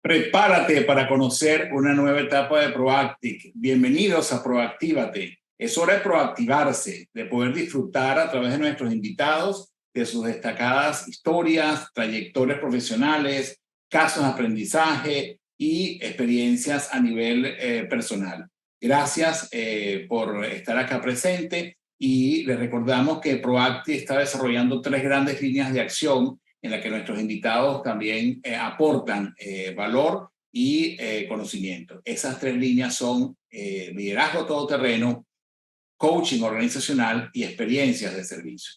Prepárate para conocer una nueva etapa de Proactic. Bienvenidos a Proactívate. Es hora de proactivarse, de poder disfrutar a través de nuestros invitados de sus destacadas historias, trayectorias profesionales, casos de aprendizaje y experiencias a nivel personal. Gracias por estar acá presente y les recordamos que Proactic está desarrollando 3 grandes líneas de acción en la que nuestros invitados también aportan valor y conocimiento. Esas 3 líneas son liderazgo todoterreno, coaching organizacional y experiencias de servicio.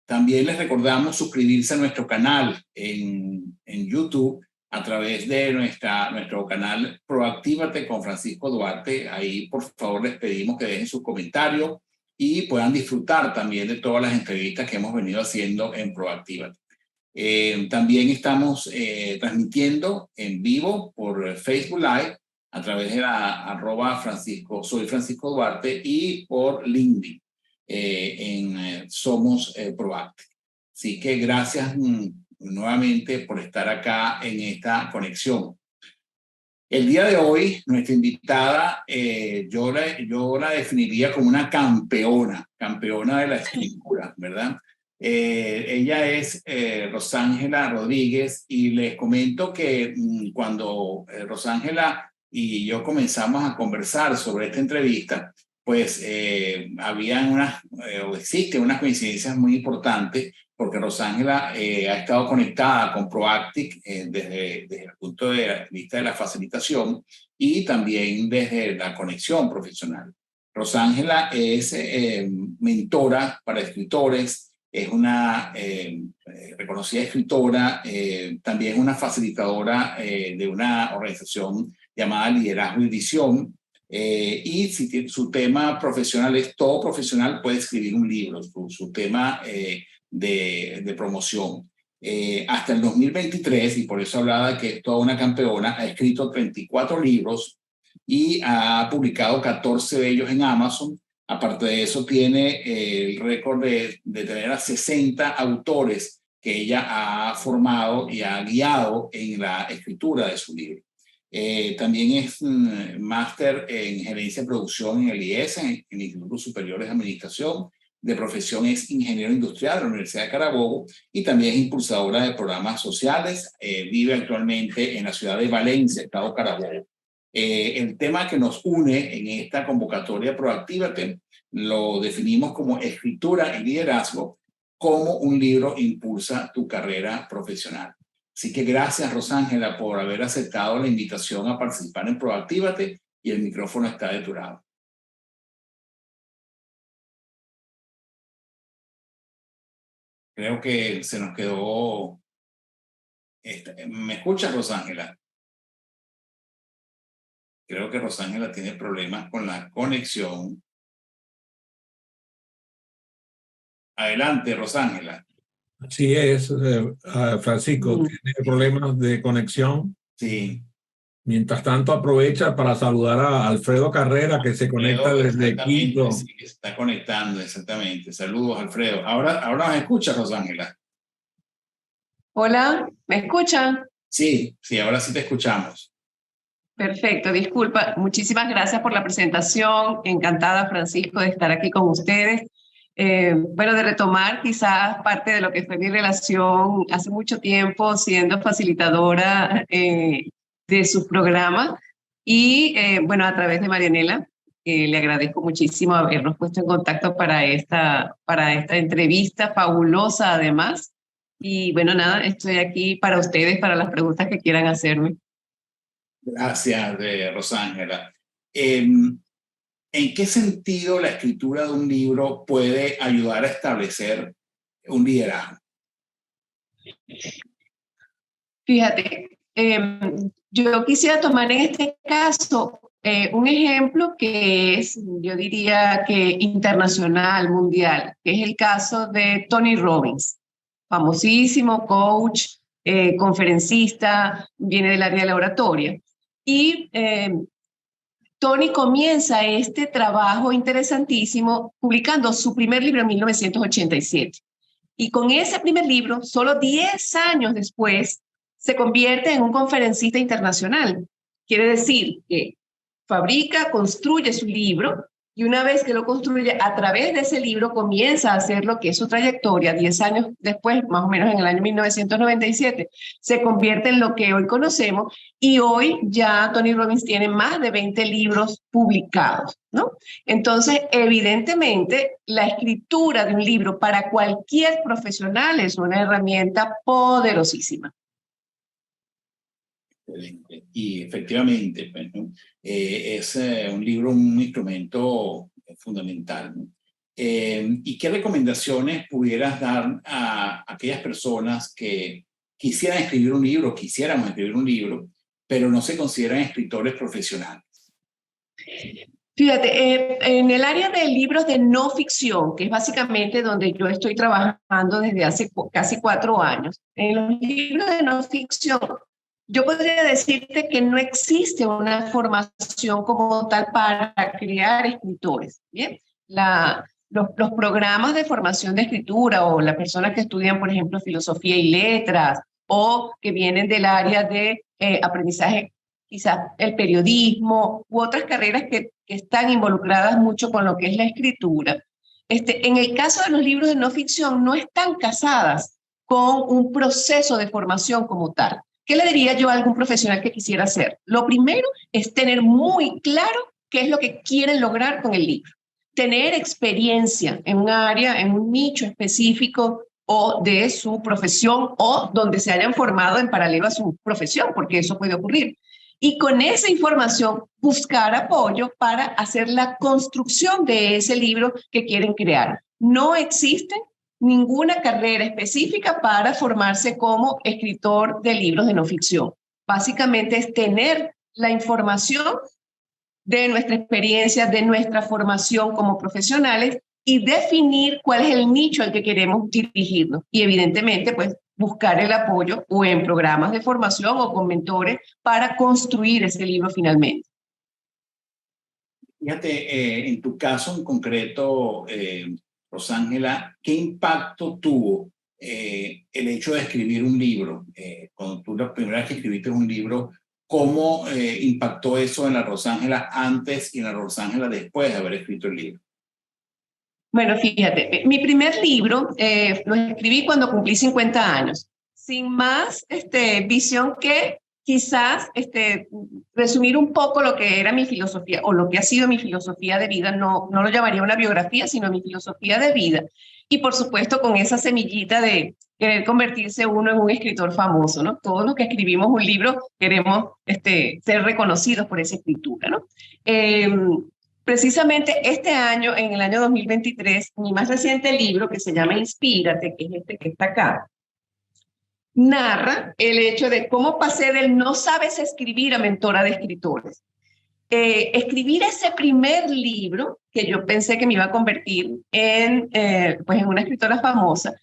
También les recordamos suscribirse a nuestro canal en YouTube a través de nuestro canal Proactívate con Francisco Duarte. Ahí, por favor, les pedimos que dejen sus comentarios y puedan disfrutar también de todas las entrevistas que hemos venido haciendo en Proactívate. También estamos transmitiendo en vivo por Facebook Live a través de la soy Francisco Duarte y por LinkedIn en Somos Proactic. Así que gracias nuevamente por estar acá en esta conexión. El día de hoy, nuestra invitada, yo la definiría como una campeona de la escritura, ¿verdad? Ella es Rosángela Rodríguez y les comento que cuando Rosángela y yo comenzamos a conversar sobre esta entrevista, pues existen unas coincidencias muy importantes porque Rosángela ha estado conectada con Proactic desde el punto de vista de la facilitación y también desde la conexión profesional. Rosángela es mentora para escritores, es una reconocida escritora, también es una facilitadora de una organización llamada Liderazgo y Visión, y si su tema profesional es todo profesional, puede escribir un libro, su tema de promoción. Hasta el 2023, y por eso hablaba que es toda una campeona, ha escrito 34 libros y ha publicado 14 de ellos en Amazon. Aparte de eso, tiene el récord de tener a 60 autores que ella ha formado y ha guiado en la escritura de su libro. También es máster en gerencia de producción en el IES, en el Instituto Superior de Administración. De profesión es ingeniero industrial de la Universidad de Carabobo y también es impulsadora de programas sociales. Vive actualmente en la ciudad de Valencia, Estado Carabobo. El tema que nos une en esta convocatoria Proactívate lo definimos como escritura y liderazgo, cómo un libro impulsa tu carrera profesional. Así que gracias, Rosángela, por haber aceptado la invitación a participar en Proactívate y el micrófono está de tu lado. Creo que se nos quedó... ¿Me escuchas, Rosángela? Creo que Rosángela tiene problemas con la conexión. Adelante, Rosángela. Así es, Francisco, tiene problemas de conexión. Sí. Mientras tanto, aprovecha para saludar a Alfredo Carrera, que se conecta desde Quito. Sí, que se está conectando, exactamente. Saludos, Alfredo. Ahora nos escucha, Rosángela. Hola, ¿me escuchan? Sí, ahora sí te escuchamos. Perfecto, disculpa. Muchísimas gracias por la presentación. Encantada, Francisco, de estar aquí con ustedes. Bueno, de retomar quizás parte de lo que fue mi relación hace mucho tiempo siendo facilitadora de sus programas y bueno, a través de Marianela, le agradezco muchísimo habernos puesto en contacto para esta entrevista fabulosa además. Y bueno, nada, estoy aquí para ustedes, para las preguntas que quieran hacerme. Gracias, Rosángela. ¿En qué sentido la escritura de un libro puede ayudar a establecer un liderazgo? Fíjate, yo quisiera tomar en este caso un ejemplo que es, yo diría que internacional, mundial, que es el caso de Tony Robbins, famosísimo coach, conferencista, viene del área de la oratoria. Y Tony comienza este trabajo interesantísimo publicando su primer libro en 1987. Y con ese primer libro, solo 10 años después, se convierte en un conferencista internacional. Quiere decir que fabrica, construye su libro, y una vez que lo construye, a través de ese libro comienza a hacer lo que es su trayectoria. 10 años después, más o menos en el año 1997, se convierte en lo que hoy conocemos, y hoy ya Tony Robbins tiene más de 20 libros publicados, ¿no? Entonces, evidentemente, la escritura de un libro para cualquier profesional es una herramienta poderosísima. Excelente. Y efectivamente, pues, ¿no? Es un libro, un instrumento fundamental, ¿no? ¿Y qué recomendaciones pudieras dar a aquellas personas que quisieran escribir un libro, quisiéramos escribir un libro, pero no se consideran escritores profesionales? Fíjate, en el área de libros de no ficción, que es básicamente donde yo estoy trabajando desde hace casi 4 años, en los libros de no ficción, yo podría decirte que no existe una formación como tal para crear escritores, ¿bien? Los programas de formación de escritura, o las personas que estudian, por ejemplo, filosofía y letras, o que vienen del área de aprendizaje, quizás el periodismo u otras carreras que están involucradas mucho con lo que es la escritura. En el caso de los libros de no ficción, no están casadas con un proceso de formación como tal. ¿Qué le diría yo a algún profesional que quisiera hacer? Lo primero es tener muy claro qué es lo que quieren lograr con el libro. Tener experiencia en un área, en un nicho específico o de su profesión, o donde se hayan formado en paralelo a su profesión, porque eso puede ocurrir. Y con esa información buscar apoyo para hacer la construcción de ese libro que quieren crear. No existe ninguna carrera específica para formarse como escritor de libros de no ficción. Básicamente es tener la información de nuestra experiencia, de nuestra formación como profesionales, y definir cuál es el nicho al que queremos dirigirnos. Y evidentemente, pues, buscar el apoyo o en programas de formación o con mentores para construir ese libro finalmente. Fíjate, en tu caso en concreto, Rosángela, ¿qué impacto tuvo el hecho de escribir un libro? Cuando tú la primera vez que escribiste un libro, ¿cómo impactó eso en la Rosángela antes y en la Rosángela después de haber escrito el libro? Bueno, fíjate, mi primer libro lo escribí cuando cumplí 50 años, sin más visión que quizás resumir un poco lo que era mi filosofía, o lo que ha sido mi filosofía de vida. No lo llamaría una biografía, sino mi filosofía de vida. Y por supuesto con esa semillita de querer convertirse uno en un escritor famoso, ¿no? Todos los que escribimos un libro queremos ser reconocidos por esa escritura, ¿no? Precisamente este año, en el año 2023, mi más reciente libro, que se llama Inspírate, que es este que está acá, narra el hecho de cómo pasé del no sabes escribir a mentora de escritores. Escribir ese primer libro, que yo pensé que me iba a convertir en una escritora famosa,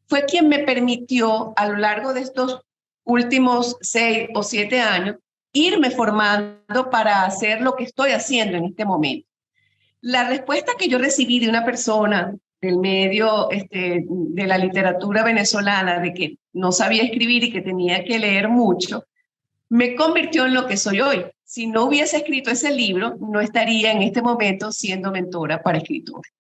fue quien me permitió a lo largo de estos últimos 6 o 7 años irme formando para hacer lo que estoy haciendo en este momento. La respuesta que yo recibí de una persona del medio de la literatura venezolana, de que no sabía escribir y que tenía que leer mucho, me convirtió en lo que soy hoy. Si no hubiese escrito ese libro, no estaría en este momento siendo mentora para escritores.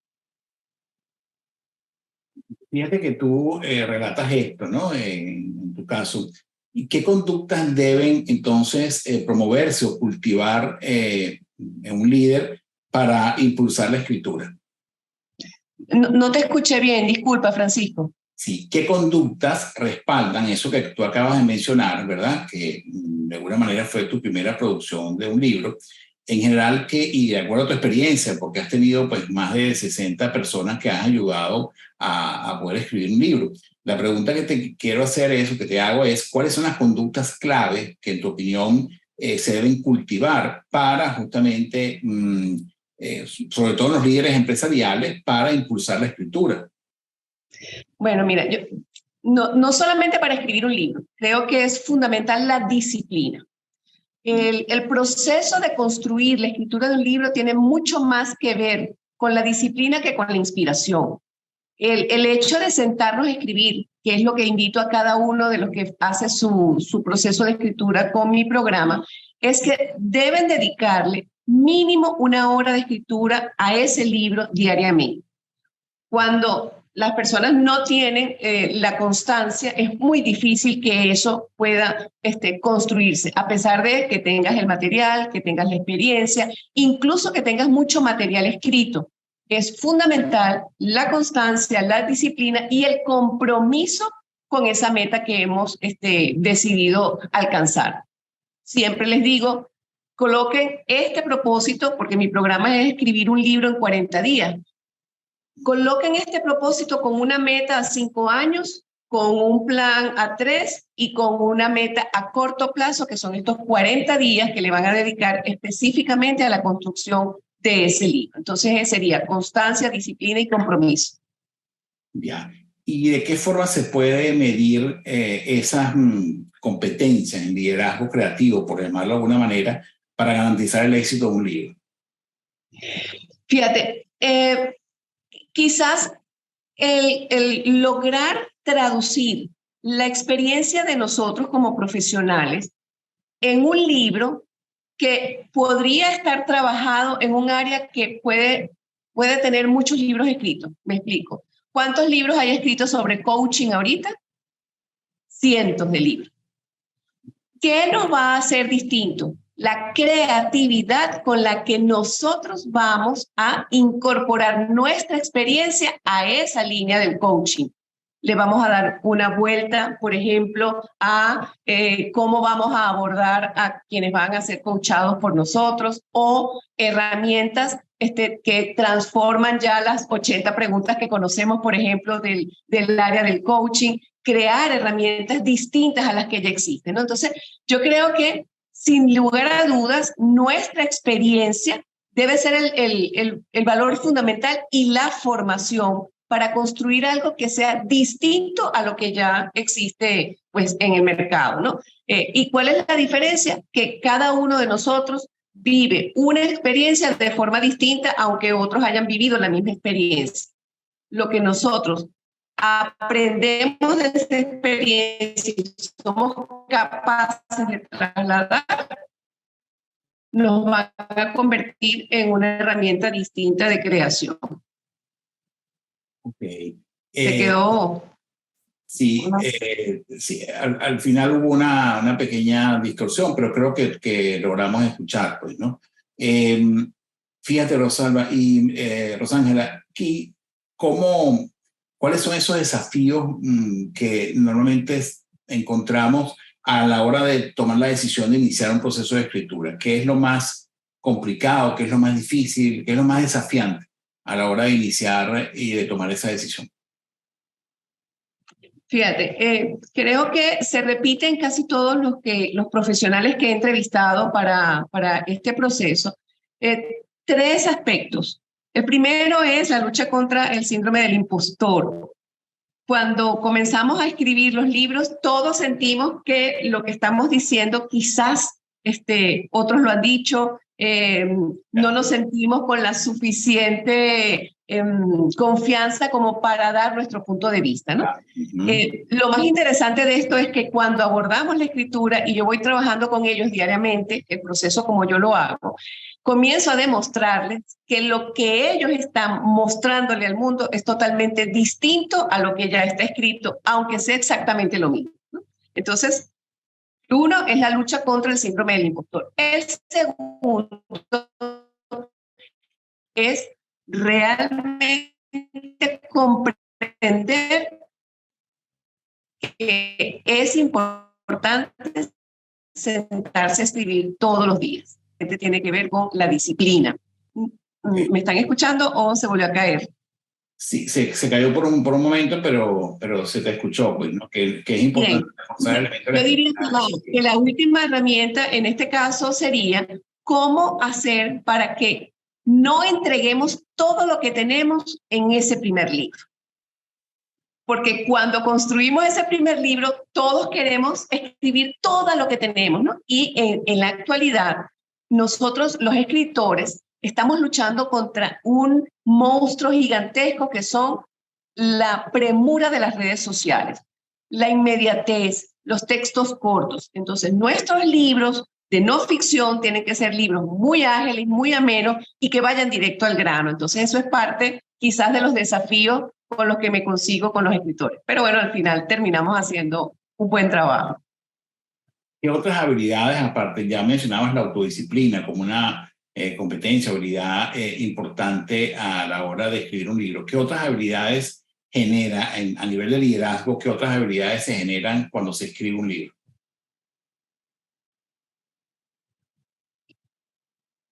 Fíjate que tú relatas esto, ¿no? En tu caso. ¿Y qué conductas deben entonces promoverse o cultivar en un líder para impulsar la escritura? No te escuché bien, disculpa, Francisco. Sí, ¿qué conductas respaldan eso que tú acabas de mencionar, verdad? Que de alguna manera fue tu primera producción de un libro. En general, y de acuerdo a tu experiencia, porque has tenido pues más de 60 personas que has ayudado a poder escribir un libro. La pregunta que te quiero hacer que te hago es, ¿cuáles son las conductas clave que en tu opinión se deben cultivar para justamente, sobre todo los líderes empresariales, para impulsar la escritura? Bueno, mira, yo no solamente para escribir un libro, creo que es fundamental la disciplina. El proceso de construir la escritura de un libro tiene mucho más que ver con la disciplina que con la inspiración. El hecho de sentarnos a escribir, que es lo que invito a cada uno de los que hace su proceso de escritura con mi programa, es que deben dedicarle mínimo 1 hora de escritura a ese libro diariamente. Cuando las personas no tienen la constancia, es muy difícil que eso pueda construirse, a pesar de que tengas el material, que tengas la experiencia, incluso que tengas mucho material escrito. Es fundamental la constancia, la disciplina y el compromiso con esa meta que hemos decidido alcanzar. Siempre les digo, coloquen este propósito, porque mi programa es escribir un libro en 40 días. Coloquen este propósito con una meta a 5 años, con un plan a 3 y con una meta a corto plazo, que son estos 40 días que le van a dedicar específicamente a la construcción de ese libro. Entonces, sería constancia, disciplina y compromiso. Ya. ¿Y de qué forma se puede medir esas competencias en liderazgo creativo, por llamarlo de alguna manera, para garantizar el éxito de un libro? Fíjate, quizás el lograr traducir la experiencia de nosotros como profesionales en un libro que podría estar trabajado en un área que puede tener muchos libros escritos. Me explico. ¿Cuántos libros hay escritos sobre coaching ahorita? Cientos de libros. ¿Qué nos va a hacer distinto? La creatividad con la que nosotros vamos a incorporar nuestra experiencia a esa línea del coaching. Le vamos a dar una vuelta, por ejemplo, a cómo vamos a abordar a quienes van a ser coachados por nosotros, o herramientas que transforman ya las 80 preguntas que conocemos, por ejemplo, del área del coaching, crear herramientas distintas a las que ya existen, ¿no? Entonces, yo creo que sin lugar a dudas, nuestra experiencia debe ser el valor fundamental y la formación para construir algo que sea distinto a lo que ya existe pues, en el mercado, ¿no? ¿Y cuál es la diferencia? Que cada uno de nosotros vive una experiencia de forma distinta, aunque otros hayan vivido la misma experiencia. Lo que nosotros aprendemos de esta experiencia y somos capaces de trasladar, nos van a convertir en una herramienta distinta de creación. Okay. ¿Se quedó? Sí, sí. Al final hubo una pequeña distorsión, pero creo que logramos escuchar, pues, ¿no? Fíjate, Rosalba y Rosángela, ¿cuáles son esos desafíos que normalmente encontramos a la hora de tomar la decisión de iniciar un proceso de escritura? ¿Qué es lo más complicado? ¿Qué es lo más difícil? ¿Qué es lo más desafiante a la hora de iniciar y de tomar esa decisión? Fíjate, creo que se repiten casi todos los profesionales que he entrevistado para este proceso. 3 aspectos. El primero es la lucha contra el síndrome del impostor. Cuando comenzamos a escribir los libros, todos sentimos que lo que estamos diciendo quizás otros lo han dicho, no nos sentimos con la suficiente confianza como para dar nuestro punto de vista, ¿no? Lo más interesante de esto es que cuando abordamos la escritura, y yo voy trabajando con ellos diariamente, el proceso como yo lo hago, comienzo a demostrarles que lo que ellos están mostrándole al mundo es totalmente distinto a lo que ya está escrito, aunque sea exactamente lo mismo, ¿no? Entonces, uno es la lucha contra el síndrome del impostor. El segundo es realmente comprender que es importante sentarse a escribir todos los días. Este tiene que ver con la disciplina. ¿Me están escuchando o se volvió a caer? Sí, se cayó por un momento, pero se te escuchó, pues, ¿no? Que es importante. Yo diría que la última herramienta en este caso sería cómo hacer para que no entreguemos todo lo que tenemos en ese primer libro. Porque cuando construimos ese primer libro, todos queremos escribir todo lo que tenemos, ¿no? Y en la actualidad, nosotros, los escritores, estamos luchando contra un monstruo gigantesco que son la premura de las redes sociales. la inmediatez, los textos cortos. Entonces, nuestros libros de no ficción tienen que ser libros muy ágiles, muy amenos y que vayan directo al grano. Entonces, eso es parte quizás de los desafíos con los que me consigo con los escritores. Pero bueno, al final terminamos haciendo un buen trabajo. ¿Qué otras habilidades, aparte, ya mencionabas la autodisciplina como una competencia, habilidad importante a la hora de escribir un libro? ¿Qué otras habilidades genera a nivel de liderazgo? ¿Qué otras habilidades se generan cuando se escribe un libro?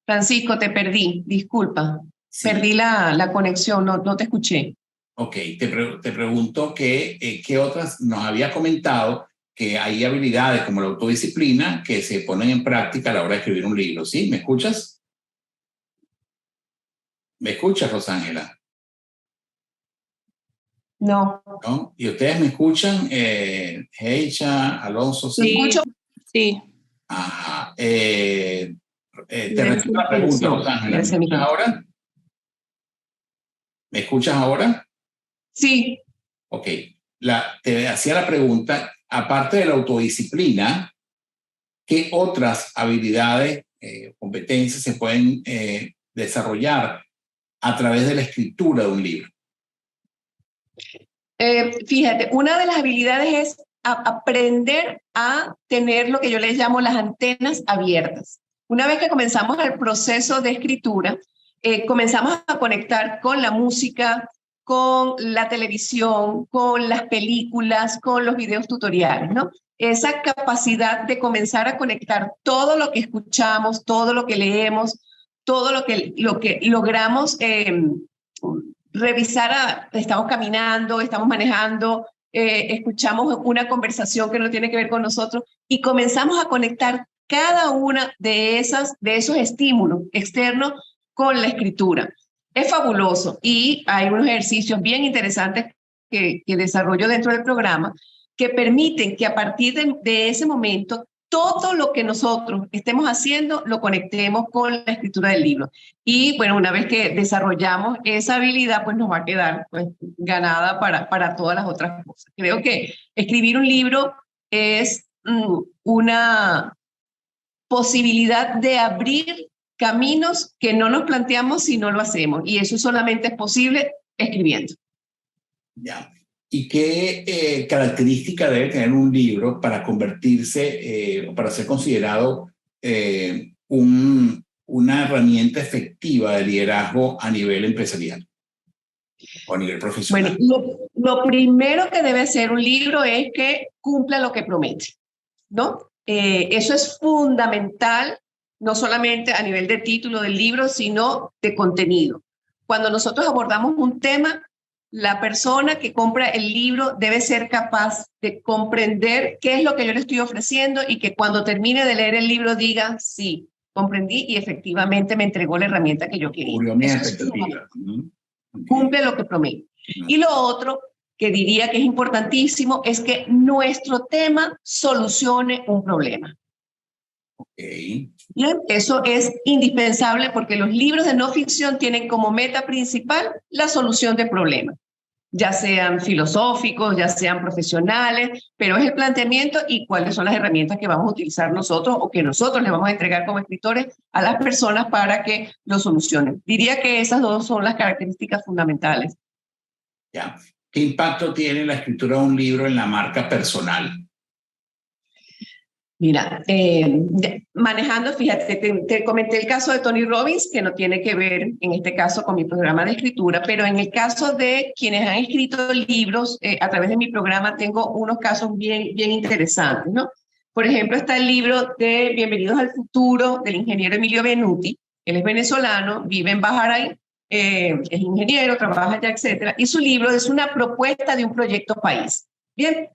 Francisco, te perdí, disculpa. Sí. Perdí la conexión, no te escuché. Ok, te pregunto qué otras nos había comentado que hay habilidades como la autodisciplina que se ponen en práctica a la hora de escribir un libro. ¿Sí? ¿Me escuchas? ¿Me escuchas, Rosángela? No. ¿No? ¿Y ustedes me escuchan? Heicha, Alonso, ¿sí? Sí. Escucho. Sí. Ajá. Te repito la pregunta, Rosángela. ¿Me escuchas ahora? ¿Me escuchas ahora? Sí. Ok. Te hacía la pregunta, aparte de la autodisciplina, ¿qué otras habilidades, competencias se pueden desarrollar a través de la escritura de un libro? Fíjate, una de las habilidades es aprender a tener lo que yo les llamo las antenas abiertas. Una vez que comenzamos el proceso de escritura, comenzamos a conectar con la música, con la televisión, con las películas, con los videos tutoriales, ¿no? Esa capacidad de comenzar a conectar todo lo que escuchamos, todo lo que leemos, todo lo que logramos revisar, estamos caminando, estamos manejando, escuchamos una conversación que no tiene que ver con nosotros y comenzamos a conectar cada una de esos estímulos externos con la escritura. Es fabuloso y hay unos ejercicios bien interesantes que desarrollo dentro del programa que permiten que a partir de ese momento todo lo que nosotros estemos haciendo lo conectemos con la escritura del libro. Y bueno, una vez que desarrollamos esa habilidad, pues nos va a quedar pues, ganada para todas las otras cosas. Creo que escribir un libro es una posibilidad de abrir caminos que no nos planteamos si no lo hacemos. Y eso solamente es posible escribiendo. Ya. ¿Y qué característica debe tener un libro para convertirse o para ser considerado una herramienta efectiva de liderazgo a nivel empresarial o a nivel profesional? Bueno, lo primero que debe hacer un libro es que cumpla lo que promete, ¿no? Eso es fundamental, no solamente a nivel de título del libro, sino de contenido. Cuando nosotros abordamos un tema, la persona que compra el libro debe ser capaz de comprender qué es lo que yo le estoy ofreciendo y que cuando termine de leer el libro diga, sí, comprendí y efectivamente me entregó la herramienta que yo quería. Cubrió mis expectativas. Cumple lo que promete. Y lo otro que diría que es importantísimo es que nuestro tema solucione un problema. Okay. Bien, eso es indispensable porque los libros de no ficción tienen como meta principal la solución de problemas, ya sean filosóficos, ya sean profesionales, pero es el planteamiento y cuáles son las herramientas que vamos a utilizar nosotros o que nosotros le vamos a entregar como escritores a las personas para que lo solucionen. Diría que esas dos son las características fundamentales. Ya. ¿Qué impacto tiene la escritura de un libro en la marca personal? Mira, manejando, fíjate, te comenté el caso de Tony Robbins, que no tiene que ver en este caso con mi programa de escritura, pero en el caso de quienes han escrito libros, a través de mi programa tengo unos casos bien interesantes, ¿no? Por ejemplo, está el libro de Bienvenidos al Futuro del ingeniero Emilio Benuti. Él es venezolano, vive en Bahrein, es ingeniero, trabaja allá, etcétera, y su libro es una propuesta de un proyecto país. Bien,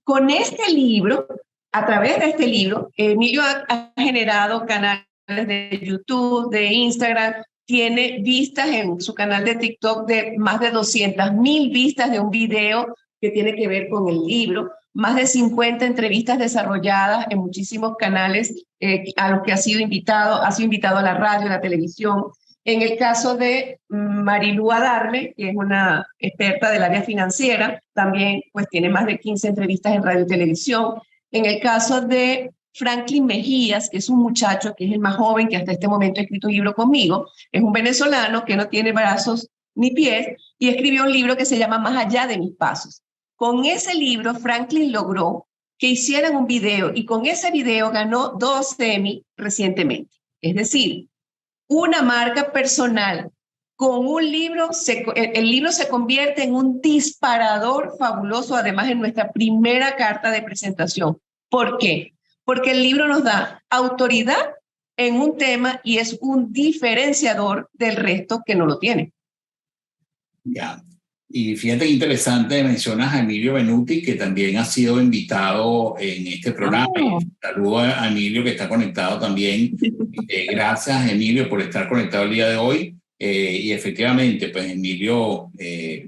con este libro, a través de este libro, Emilio ha generado canales de YouTube, de Instagram, tiene vistas en su canal de TikTok de más de 200.000 vistas de un video que tiene que ver con el libro, más de 50 entrevistas desarrolladas en muchísimos canales a los que ha sido invitado a la radio, a la televisión. En el caso de Marilu Adarme, que es una experta del área financiera, también pues tiene más de 15 entrevistas en radio y televisión. En el caso de Franklin Mejías, que es un muchacho que es el más joven que hasta este momento ha escrito un libro conmigo, es un venezolano que no tiene brazos ni pies y escribió un libro que se llama Más allá de mis pasos. Con ese libro, Franklin logró que hicieran un video y con ese video ganó 2 Emmy recientemente. Es decir, una marca personal con un libro, el libro se convierte en un disparador fabuloso, además en nuestra primera carta de presentación. ¿Por qué? Porque el libro nos da autoridad en un tema y es un diferenciador del resto que no lo tiene. Ya. Y fíjate qué interesante, mencionas a Emilio Benuti, que también ha sido invitado en este programa. Oh. Saludo a Emilio, que está conectado también. Gracias, Emilio, por estar conectado el día de hoy. Y efectivamente, pues Emilio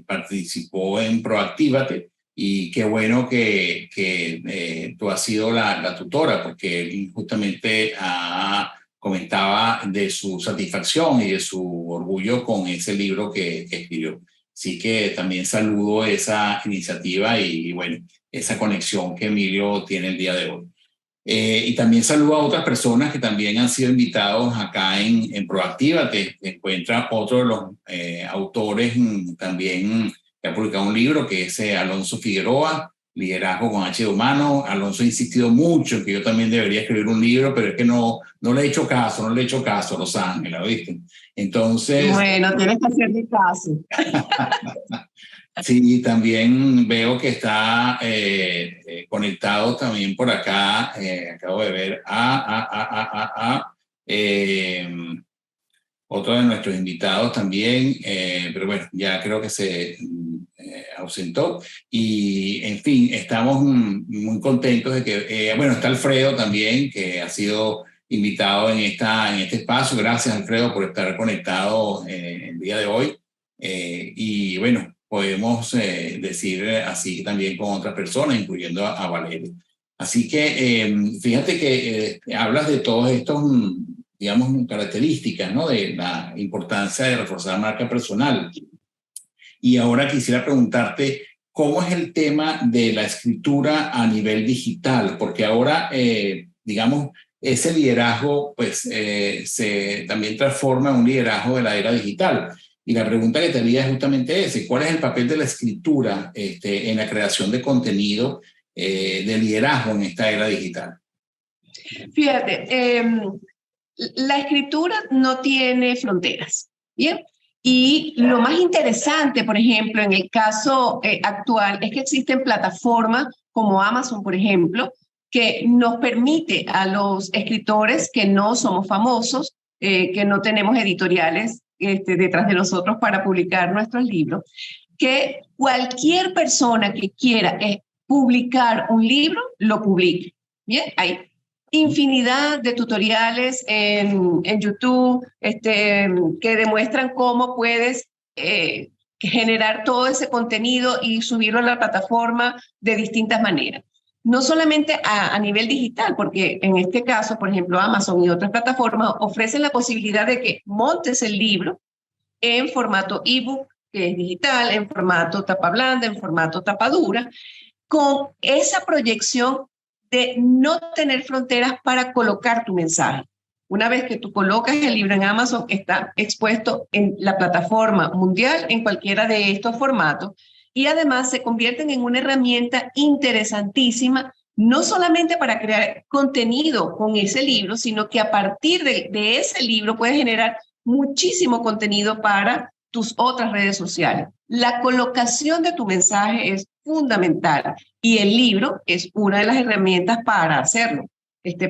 participó en Proactívate y qué bueno que tú has sido la tutora, porque él justamente comentaba de su satisfacción y de su orgullo con ese libro que escribió. Así que también saludo esa iniciativa y bueno, esa conexión que Emilio tiene el día de hoy. Y también saludo a otras personas que también han sido invitados acá en Proactívate. Te encuentra otro de los autores también que ha publicado un libro, que es Alonso Figueroa, Liderazgo con H de Humano. Alonso ha insistido mucho en que yo también debería escribir un libro, pero es que no le he hecho caso, Los Ángeles, ¿viste? Entonces... Bueno, tienes que hacerle caso. Sí, también veo que está conectado también por acá. Acabo de ver otro de nuestros invitados también, pero bueno, ya creo que se ausentó. Y en fin, estamos muy contentos de que, bueno, está Alfredo también, que ha sido invitado en este espacio. Gracias, Alfredo, por estar conectado el día de hoy. Y bueno, podemos decir así también con otras personas, incluyendo a Valeria. Así que fíjate que hablas de todos estos, digamos, características, ¿no? De la importancia de reforzar marca personal. Y ahora quisiera preguntarte, ¿cómo es el tema de la escritura a nivel digital? Porque ahora, digamos, ese liderazgo pues se también transforma en un liderazgo de la era digital. Y la pregunta que te haría es justamente ese: ¿cuál es el papel de la escritura en la creación de contenido de liderazgo en esta era digital? Fíjate, la escritura no tiene fronteras, ¿bien? Y lo más interesante, por ejemplo, en el caso actual, es que existen plataformas como Amazon, por ejemplo, que nos permite a los escritores que no somos famosos, que no tenemos editoriales detrás de nosotros para publicar nuestros libros, que cualquier persona que quiera publicar un libro, lo publique. Bien, hay infinidad de tutoriales en YouTube que demuestran cómo puedes generar todo ese contenido y subirlo a la plataforma de distintas maneras. No solamente a nivel digital, porque en este caso, por ejemplo, Amazon y otras plataformas ofrecen la posibilidad de que montes el libro en formato ebook, que es digital, en formato tapa blanda, en formato tapa dura, con esa proyección de no tener fronteras para colocar tu mensaje. Una vez que tú colocas el libro en Amazon, está expuesto en la plataforma mundial en cualquiera de estos formatos y además se convierten en una herramienta interesantísima, no solamente para crear contenido con ese libro, sino que a partir de ese libro puedes generar muchísimo contenido para tus otras redes sociales. La colocación de tu mensaje es fundamental y el libro es una de las herramientas para hacerlo.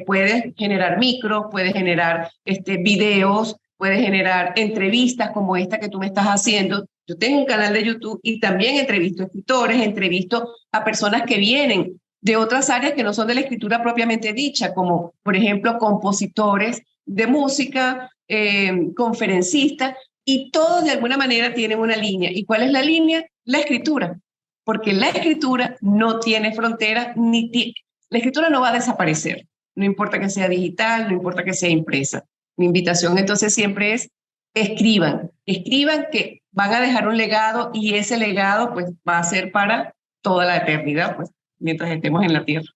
Puedes generar micros, puedes generar videos, puedes generar entrevistas como esta que tú me estás haciendo. Yo tengo un canal de YouTube y también entrevisto escritores, entrevisto a personas que vienen de otras áreas que no son de la escritura propiamente dicha, como por ejemplo compositores de música, conferencistas, y todos de alguna manera tienen una línea. ¿Y cuál es la línea? La escritura. Porque la escritura no tiene fronteras, la escritura no va a desaparecer. No importa que sea digital, no importa que sea impresa. Mi invitación entonces siempre es escriban que van a dejar un legado y ese legado pues va a ser para toda la eternidad, pues mientras estemos en la tierra.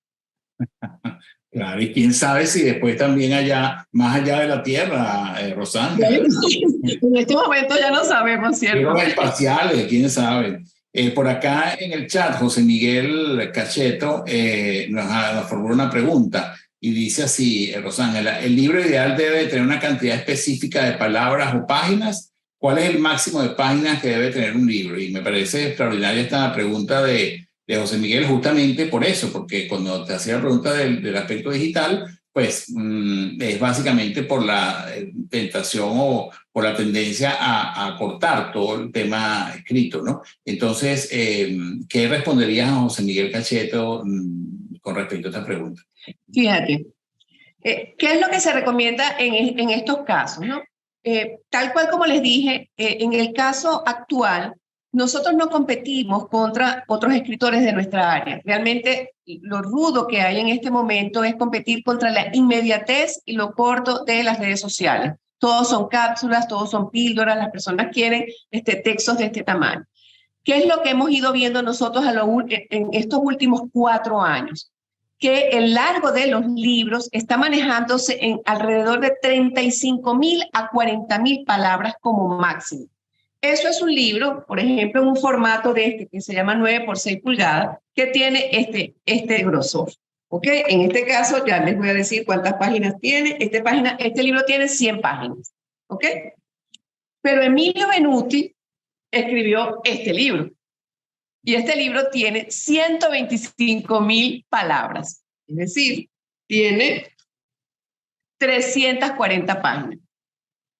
Claro, y quién sabe si después también allá, más allá de la Tierra, Rosana. En este momento ya no sabemos, ¿cierto? Los espaciales, quién sabe. Por acá en el chat, José Miguel Cacheto nos formuló una pregunta y dice así, Rosana, ¿el libro ideal debe tener una cantidad específica de palabras o páginas? ¿Cuál es el máximo de páginas que debe tener un libro? Y me parece extraordinaria esta pregunta de José Miguel, justamente por eso, porque cuando te hacía la pregunta del aspecto digital, pues es básicamente por la tentación o por la tendencia a cortar todo el tema escrito, ¿no? Entonces, ¿qué responderías a José Miguel Cacheto con respecto a esta pregunta? Fíjate, ¿qué es lo que se recomienda en estos casos, ¿no? Tal cual como les dije, en el caso actual, nosotros no competimos contra otros escritores de nuestra área. Realmente lo rudo que hay en este momento es competir contra la inmediatez y lo corto de las redes sociales. Todos son cápsulas, todos son píldoras, las personas quieren textos de este tamaño. ¿Qué es lo que hemos ido viendo nosotros en estos últimos 4 años? Que el largo de los libros está manejándose en alrededor de 35,000 a 40,000 palabras como máximo. Eso es un libro, por ejemplo, en un formato de que se llama 9 por 6 pulgadas, que tiene este grosor. ¿Ok? En este caso, ya les voy a decir cuántas páginas tiene. Este libro tiene 100 páginas. ¿Ok? Pero Emilio Benuti escribió este libro. Y este libro tiene 125,000 palabras. Es decir, tiene 340 páginas.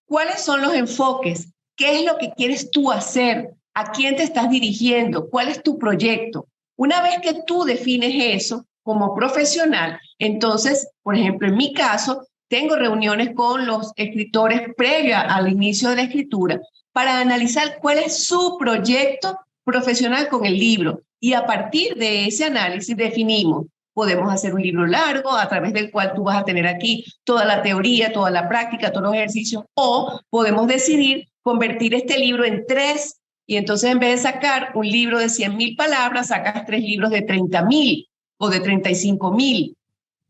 ¿Cuáles son los enfoques? ¿Qué es lo que quieres tú hacer? ¿A quién te estás dirigiendo? ¿Cuál es tu proyecto? Una vez que tú defines eso como profesional, entonces, por ejemplo, en mi caso, tengo reuniones con los escritores previa al inicio de la escritura para analizar cuál es su proyecto profesional con el libro. Y a partir de ese análisis definimos, podemos hacer un libro largo a través del cual tú vas a tener aquí toda la teoría, toda la práctica, todos los ejercicios, o podemos decidir convertir este libro en 3, y entonces en vez de sacar un libro de 100,000 palabras, sacas 3 libros de 30,000 o de 35,000.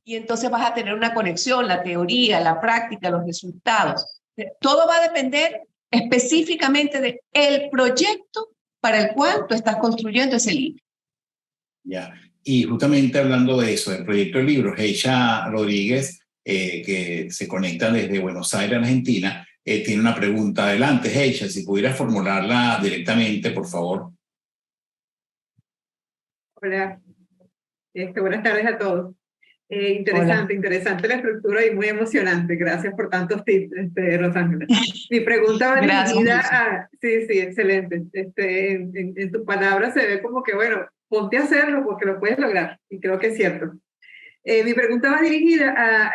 Y entonces vas a tener una conexión, la teoría, la práctica, los resultados. Todo va a depender específicamente del proyecto para el cual tú estás construyendo ese libro. Ya, y justamente hablando de eso, del proyecto del libro, Heisha Rodríguez, que se conecta desde Buenos Aires, Argentina, tiene una pregunta. Adelante, Heisha, si pudieras formularla directamente, por favor. Hola, buenas tardes a todos. Interesante la estructura y muy emocionante. Gracias por tantos tips, Rosángela. Mi pregunta va dirigida a... Sí, excelente. En tus palabras se ve como que, bueno, ponte a hacerlo porque lo puedes lograr, y creo que es cierto. Mi pregunta va dirigida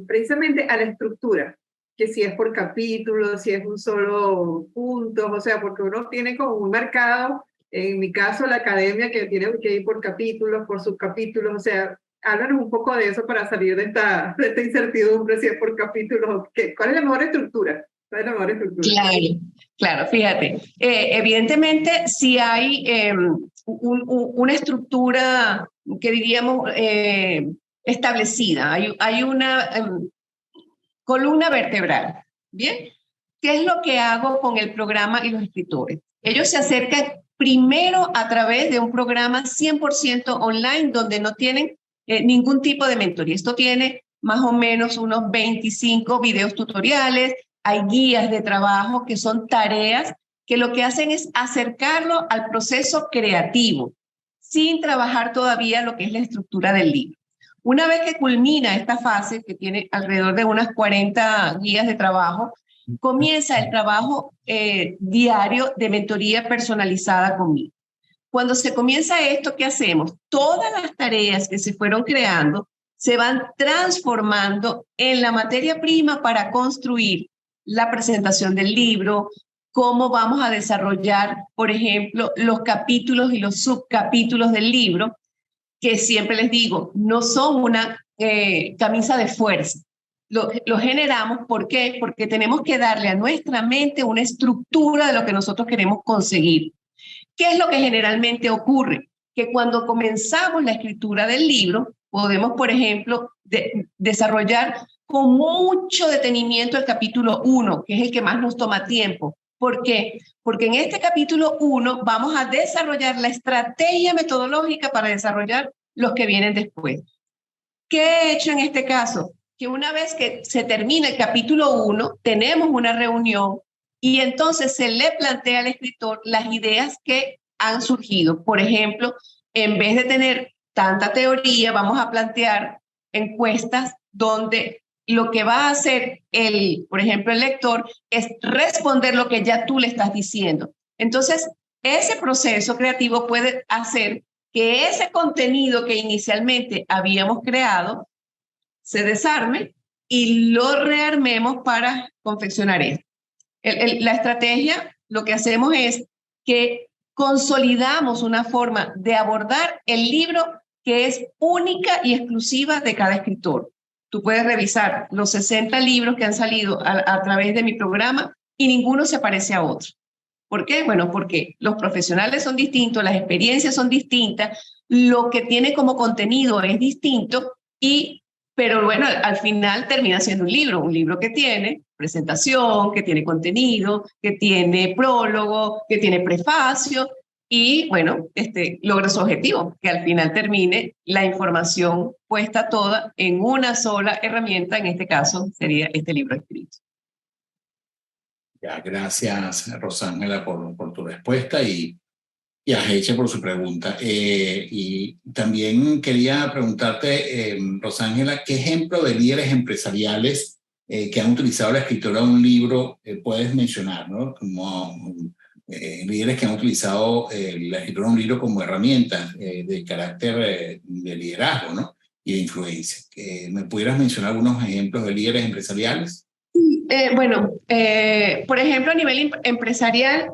precisamente a la estructura, que si es por capítulos, si es un solo punto, o sea, porque uno tiene como muy marcado, en mi caso, la academia, que tiene que ir por capítulos, por subcapítulos, o sea, háblanos un poco de eso para salir de esta incertidumbre, si es por capítulos. ¿Cuál es la mejor estructura? ¿Cuál es la mejor estructura? Claro, fíjate. Evidentemente, si hay una estructura que diríamos establecida, hay una columna vertebral. ¿Bien? ¿Qué es lo que hago con el programa y los escritores? Ellos se acercan primero a través de un programa 100% online donde no tienen ningún tipo de mentoría. Esto tiene más o menos unos 25 videos tutoriales, hay guías de trabajo que son tareas que lo que hacen es acercarlo al proceso creativo, sin trabajar todavía lo que es la estructura del libro. Una vez que culmina esta fase, que tiene alrededor de unas 40 guías de trabajo, comienza el trabajo diario de mentoría personalizada conmigo. Cuando se comienza esto, ¿qué hacemos? Todas las tareas que se fueron creando se van transformando en la materia prima para construir la presentación del libro, cómo vamos a desarrollar, por ejemplo, los capítulos y los subcapítulos del libro, que siempre les digo, no son una camisa de fuerza. lo generamos. ¿Por qué? Porque tenemos que darle a nuestra mente una estructura de lo que nosotros queremos conseguir. ¿Qué es lo que generalmente ocurre? Que cuando comenzamos la escritura del libro, podemos, por ejemplo, desarrollar con mucho detenimiento el capítulo 1, que es el que más nos toma tiempo. ¿Por qué? Porque en este capítulo 1 vamos a desarrollar la estrategia metodológica para desarrollar los que vienen después. ¿Qué he hecho en este caso? Que una vez que se termina el capítulo 1, tenemos una reunión y entonces se le plantea al escritor las ideas que han surgido. Por ejemplo, en vez de tener tanta teoría, vamos a plantear encuestas donde lo que va a hacer por ejemplo, el lector es responder lo que ya tú le estás diciendo. Entonces, ese proceso creativo puede hacer que ese contenido que inicialmente habíamos creado se desarme y lo rearmemos para confeccionar esto. La estrategia, lo que hacemos es que consolidamos una forma de abordar el libro que es única y exclusiva de cada escritor. Tú puedes revisar los 60 libros que han salido a través de mi programa y ninguno se parece a otro. ¿Por qué? Bueno, porque los profesionales son distintos, las experiencias son distintas, lo que tiene como contenido es distinto, pero bueno, al final termina siendo un libro que tiene presentación, que tiene contenido, que tiene prólogo, que tiene prefacio, y bueno, logra su objetivo, que al final termine la información puesta toda en una sola herramienta, en este caso sería este libro escrito. Ya, gracias, Rosángela, por tu respuesta y a Heiche por su pregunta. Y también quería preguntarte, Rosángela, ¿qué ejemplo de líderes empresariales que han utilizado la escritura de un libro puedes mencionar, ¿no? Como líderes que han utilizado la escritura de un libro como herramienta de carácter de liderazgo, ¿no? Y de influencia. ¿Me pudieras mencionar algunos ejemplos de líderes empresariales? Bueno, por ejemplo, a nivel empresarial,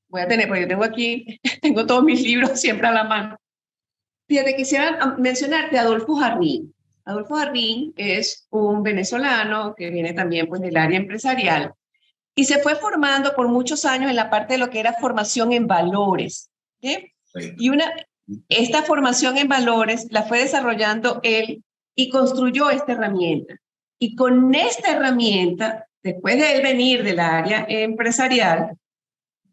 voy a tener, porque yo tengo aquí, tengo todos mis libros siempre a la mano. Fíjate, quisiera mencionarte a Adolfo Jarrín. Adolfo Jarrín es un venezolano que viene también pues, del área empresarial y se fue formando por muchos años en la parte de lo que era formación en valores. ¿Sí? Sí. Y esta formación en valores la fue desarrollando él y construyó esta herramienta. Y con esta herramienta, después de él venir del área empresarial,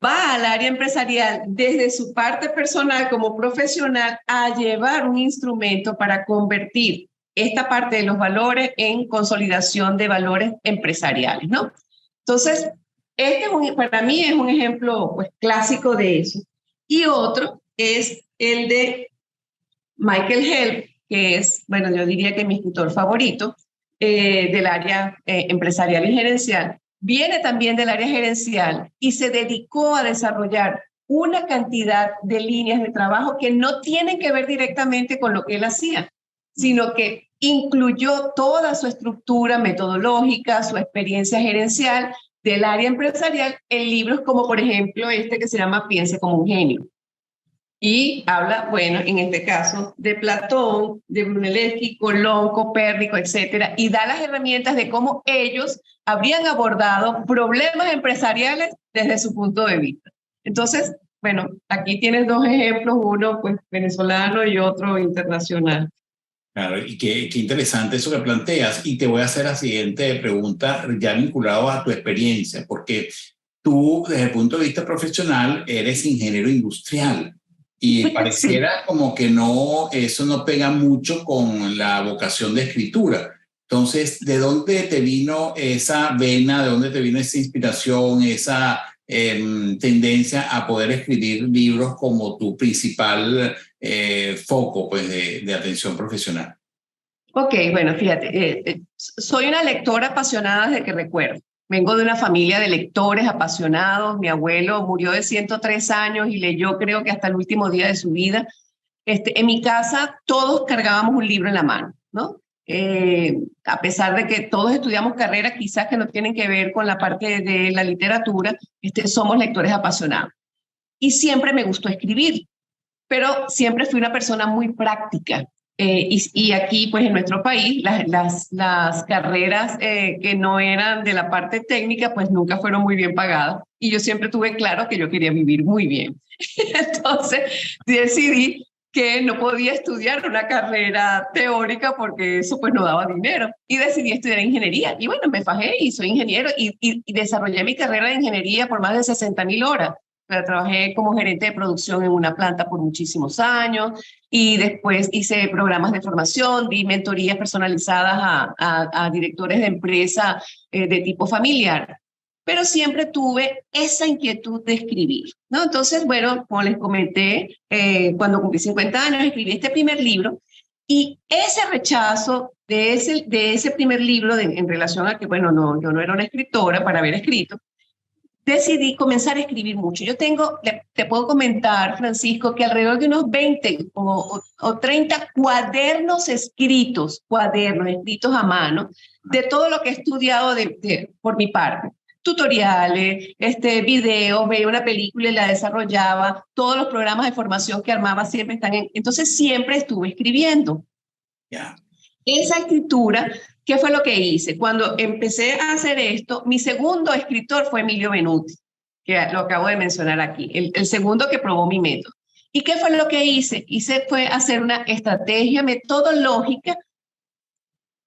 va al área empresarial desde su parte personal como profesional a llevar un instrumento para convertir esta parte de los valores en consolidación de valores empresariales, ¿no? Entonces, para mí es un ejemplo pues, clásico de eso. Y otro es el de Michael Held, que es, bueno, yo diría que mi escritor favorito del área empresarial y gerencial. Viene también del área gerencial y se dedicó a desarrollar una cantidad de líneas de trabajo que no tienen que ver directamente con lo que él hacía, sino que incluyó toda su estructura metodológica, su experiencia gerencial del área empresarial en libros como, por ejemplo, este que se llama Piense como un genio. Y habla, bueno, en este caso, de Platón, de Brunelleschi, Colón, Copérnico, etcétera, y da las herramientas de cómo ellos habrían abordado problemas empresariales desde su punto de vista. Entonces, bueno, aquí tienes dos ejemplos, uno pues venezolano y otro internacional. Claro, y qué interesante eso que planteas. Y te voy a hacer la siguiente pregunta ya vinculado a tu experiencia, porque tú, desde el punto de vista profesional, eres ingeniero industrial. Y pareciera como que eso no pega mucho con la vocación de escritura. Entonces, ¿de dónde te vino esa vena, de dónde te vino esa inspiración, esa tendencia a poder escribir libros como tu principal foco pues, de atención profesional? Ok, bueno, fíjate, soy una lectora apasionada desde que recuerdo. Vengo de una familia de lectores apasionados. Mi abuelo murió de 103 años y leyó creo que hasta el último día de su vida. En mi casa todos cargábamos un libro en la mano, ¿no? A pesar de que todos estudiamos carreras quizás que no tienen que ver con la parte de la literatura, somos lectores apasionados. Y siempre me gustó escribir, pero siempre fui una persona muy práctica. Y aquí, pues en nuestro país, las carreras que no eran de la parte técnica, pues nunca fueron muy bien pagadas. Y yo siempre tuve claro que yo quería vivir muy bien. Entonces decidí que no podía estudiar una carrera teórica porque eso pues no daba dinero. Y decidí estudiar ingeniería. Y bueno, me fajé y soy ingeniero y desarrollé mi carrera de ingeniería por más de 60.000 horas. Pero trabajé como gerente de producción en una planta por muchísimos años y después hice programas de formación, di mentorías personalizadas a directores de empresa de tipo familiar. Pero siempre tuve esa inquietud de escribir, ¿no? Entonces, bueno, como les comenté, cuando cumplí 50 años escribí este primer libro y ese rechazo de ese primer libro en relación a que, bueno, no, yo no era una escritora para haber escrito, decidí comenzar a escribir mucho. Yo te puedo comentar, Francisco, que alrededor de unos 20 o 30 cuadernos escritos a mano, de todo lo que he estudiado por mi parte. Tutoriales, videos, veía una película y la desarrollaba, todos los programas de formación que armaba siempre están entonces siempre estuve escribiendo. Yeah. Esa escritura, ¿qué fue lo que hice? Cuando empecé a hacer esto, mi segundo escritor fue Emilio Benuti, que lo acabo de mencionar aquí, el segundo que probó mi método. ¿Y qué fue lo que hice? Fue hacer una estrategia metodológica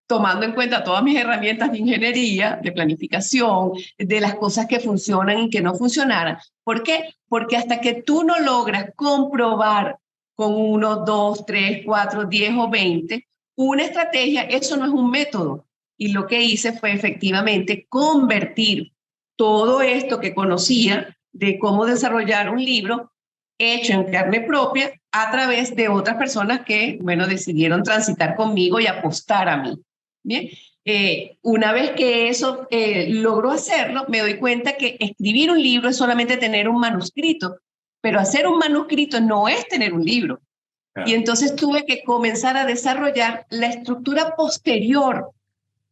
tomando en cuenta todas mis herramientas de ingeniería, de planificación, de las cosas que funcionan y que no funcionaran. ¿Por qué? Porque hasta que tú no logras comprobar con 1, 2, 3, 4, 10 o 20, una estrategia, eso no es un método. Y lo que hice fue efectivamente convertir todo esto que conocía de cómo desarrollar un libro hecho en carne propia a través de otras personas que, bueno, decidieron transitar conmigo y apostar a mí. Bien, una vez que eso logró hacerlo, me doy cuenta que escribir un libro es solamente tener un manuscrito, pero hacer un manuscrito no es tener un libro. Claro. Y entonces tuve que comenzar a desarrollar la estructura posterior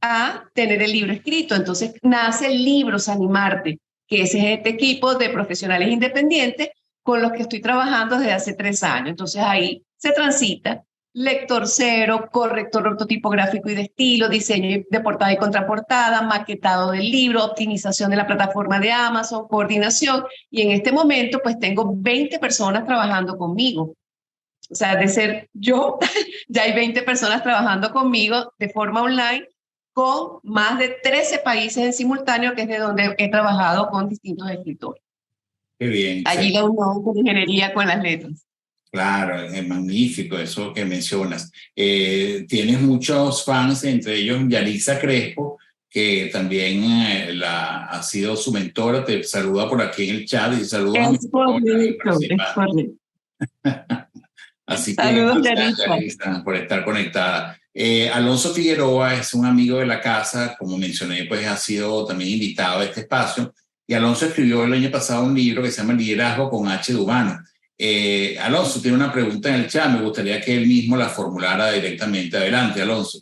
a tener el libro escrito. Entonces nace Libros Animarte, que es este equipo de profesionales independientes con los que estoy trabajando desde hace 3 años. Entonces ahí se transita lector cero, corrector ortotipográfico y de estilo, diseño de portada y contraportada, maquetado del libro, optimización de la plataforma de Amazon, coordinación. Y en este momento pues tengo 20 personas trabajando conmigo. O sea, de ser yo, ya hay 20 personas trabajando conmigo de forma online con más de 13 países en simultáneo, que es de donde he trabajado con distintos escritores. Qué bien. Allí la unión con ingeniería con las letras. Claro, es magnífico eso que mencionas. Tienes muchos fans, entre ellos Yalitza Crespo, que también ha sido su mentora. Te saluda por aquí en el chat y saluda a mi correcto. Así que saludos, gracias, Yalitza, por estar conectada. Alonso Figueroa es un amigo de la casa, como mencioné, pues ha sido también invitado a este espacio. Y Alonso escribió el año pasado un libro que se llama Liderazgo con H de humano. Alonso tiene una pregunta en el chat, me gustaría que él mismo la formulara directamente. Adelante, Alonso.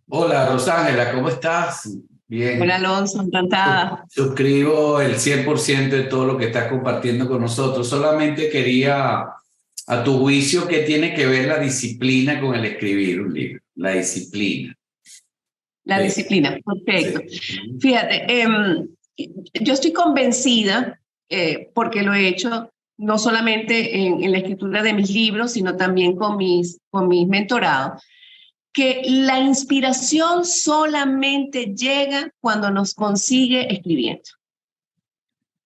Hola, Rosángela, ¿cómo estás? Bien. Hola, Alonso, encantada. Suscribo el 100% de todo lo que estás compartiendo con nosotros. Solamente quería, a tu juicio, ¿qué tiene que ver la disciplina con el escribir un libro? La disciplina. La disciplina, perfecto. Sí. Fíjate, yo estoy convencida, porque lo he hecho no solamente en la escritura de mis libros, sino también con mis mentorados, que la inspiración solamente llega cuando nos consigue escribiendo.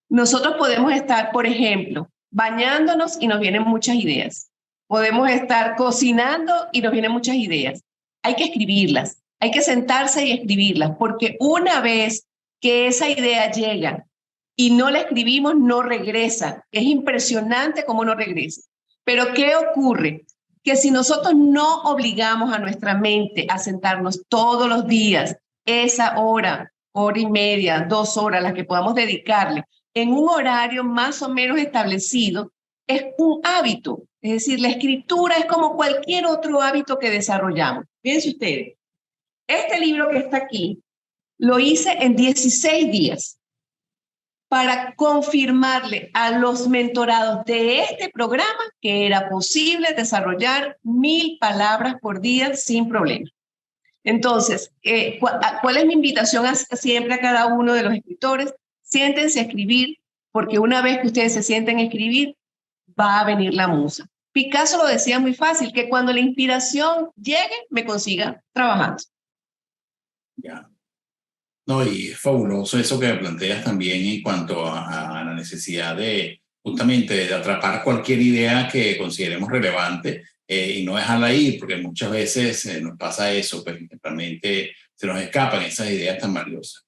Nosotros podemos estar, por ejemplo, bañándonos y nos vienen muchas ideas. Podemos estar cocinando y nos vienen muchas ideas. Hay que escribirlas, hay que sentarse y escribirlas, porque una vez que esa idea llega y no la escribimos, no regresa. Es impresionante cómo no regresa. Pero ¿qué ocurre? Que si nosotros no obligamos a nuestra mente a sentarnos todos los días, esa hora, hora y media, 2 horas, las que podamos dedicarle, en un horario más o menos establecido, es un hábito. Es decir, la escritura es como cualquier otro hábito que desarrollamos. Fíjense ustedes, este libro que está aquí, lo hice en 16 días. para confirmarle a los mentorados de este programa que era posible desarrollar 1000 palabras por día sin problema. Entonces, ¿cuál es mi invitación siempre a cada uno de los escritores? Siéntense a escribir, porque una vez que ustedes se sienten a escribir, va a venir la musa. Picasso lo decía muy fácil, que cuando la inspiración llegue, me consiga trabajando. Ya. No, y es fabuloso eso que planteas también en cuanto a la necesidad de justamente de atrapar cualquier idea que consideremos relevante y no dejarla ir, porque muchas veces nos pasa eso, pues realmente se nos escapan esas ideas tan valiosas.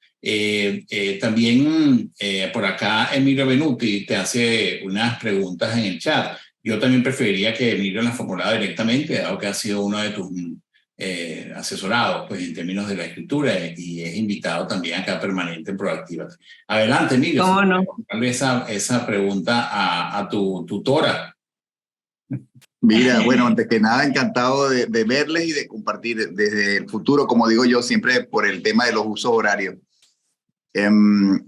También por acá Emilio Benuti te hace unas preguntas en el chat. Yo también preferiría que Emilio las formulara directamente, dado que ha sido uno de tus asesorados pues, en términos de la escritura y es invitado también acá permanente en Proactiva. Adelante, Emilio. ¿Cómo no? Darle esa pregunta a tu tutora. Mira, bueno, antes que nada, encantado de verles y de compartir desde el futuro, como digo yo, siempre por el tema de los usos horarios.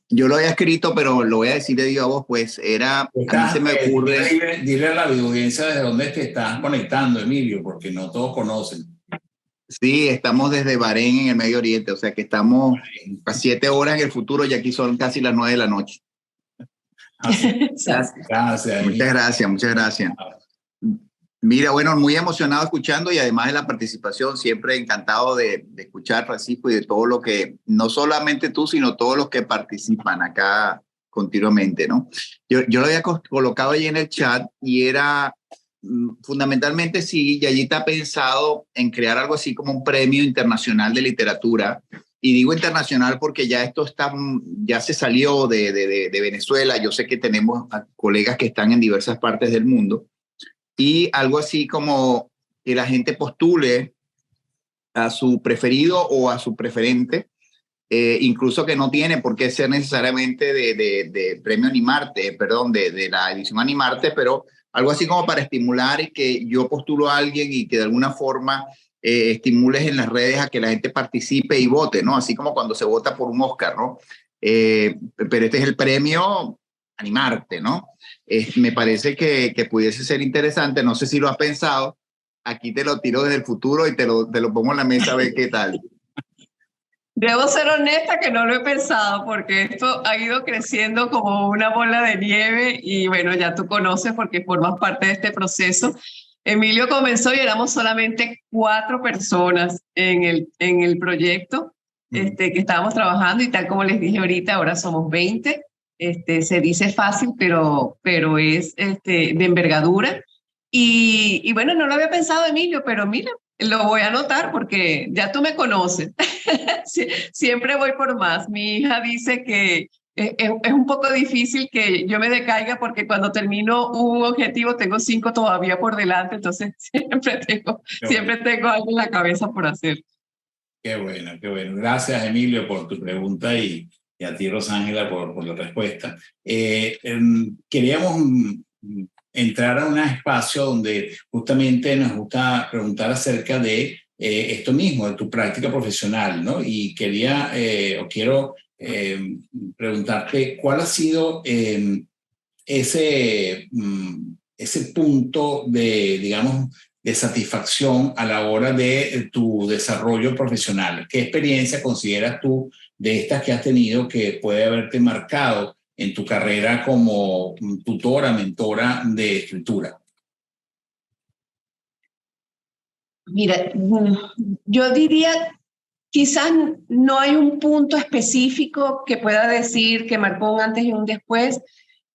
Yo lo había escrito, pero lo voy a decir de viva voz, pues a mí se me ocurre... Dile a la audiencia desde dónde te estás conectando, Emilio, porque no todos conocen. Sí, estamos desde Bahrein en el Medio Oriente, o sea que estamos a 7 horas en el futuro y aquí son casi las 9 de la noche. Gracias. Muchas gracias. Mira, bueno, muy emocionado escuchando y además de la participación, siempre encantado de escuchar, Francisco, y de todo lo que, no solamente tú, sino todos los que participan acá continuamente, ¿no? Yo lo había colocado ahí en el chat y era fundamentalmente sí, Yayita ha pensado en crear algo así como un premio internacional de literatura. Y digo internacional porque ya esto ya se salió de Venezuela. Yo sé que tenemos colegas que están en diversas partes del mundo. Y algo así como que la gente postule a su preferido o a su preferente, incluso que no tiene por qué ser necesariamente de premio Animarte, perdón, de la edición Animarte, pero algo así como para estimular y que yo postulo a alguien y que de alguna forma estimules en las redes a que la gente participe y vote, ¿no? Así como cuando se vota por un Oscar, ¿no? Pero este es el premio Animarte, ¿no? Me parece que pudiese ser interesante, no sé si lo has pensado, aquí te lo tiro desde el futuro y te lo pongo en la mesa a ver qué tal. Debo ser honesta que no lo he pensado porque esto ha ido creciendo como una bola de nieve y bueno, ya tú conoces porque formas parte de este proceso. Emilio comenzó y éramos solamente 4 personas en el proyecto que estábamos trabajando y tal como les dije ahorita, ahora somos 20. Se dice fácil, pero es de envergadura. Y bueno, no lo había pensado, Emilio, pero mira, lo voy a anotar porque ya tú me conoces. Siempre voy por más. Mi hija dice que es un poco difícil que yo me decaiga porque cuando termino un objetivo tengo 5 todavía por delante, entonces siempre tengo algo en la cabeza por hacer. Qué bueno, qué bueno. Gracias, Emilio, por tu pregunta y a ti, Rosángela, por la respuesta. Queríamos entrar a un espacio donde justamente nos gusta preguntar acerca de esto mismo, de tu práctica profesional, ¿no? Y quiero preguntarte cuál ha sido ese punto de, digamos, de satisfacción a la hora de tu desarrollo profesional. ¿Qué experiencia consideras tú de estas que has tenido que puede haberte marcado en tu carrera como tutora, mentora de escritura? Mira, yo diría, quizás no hay un punto específico que pueda decir que marcó un antes y un después.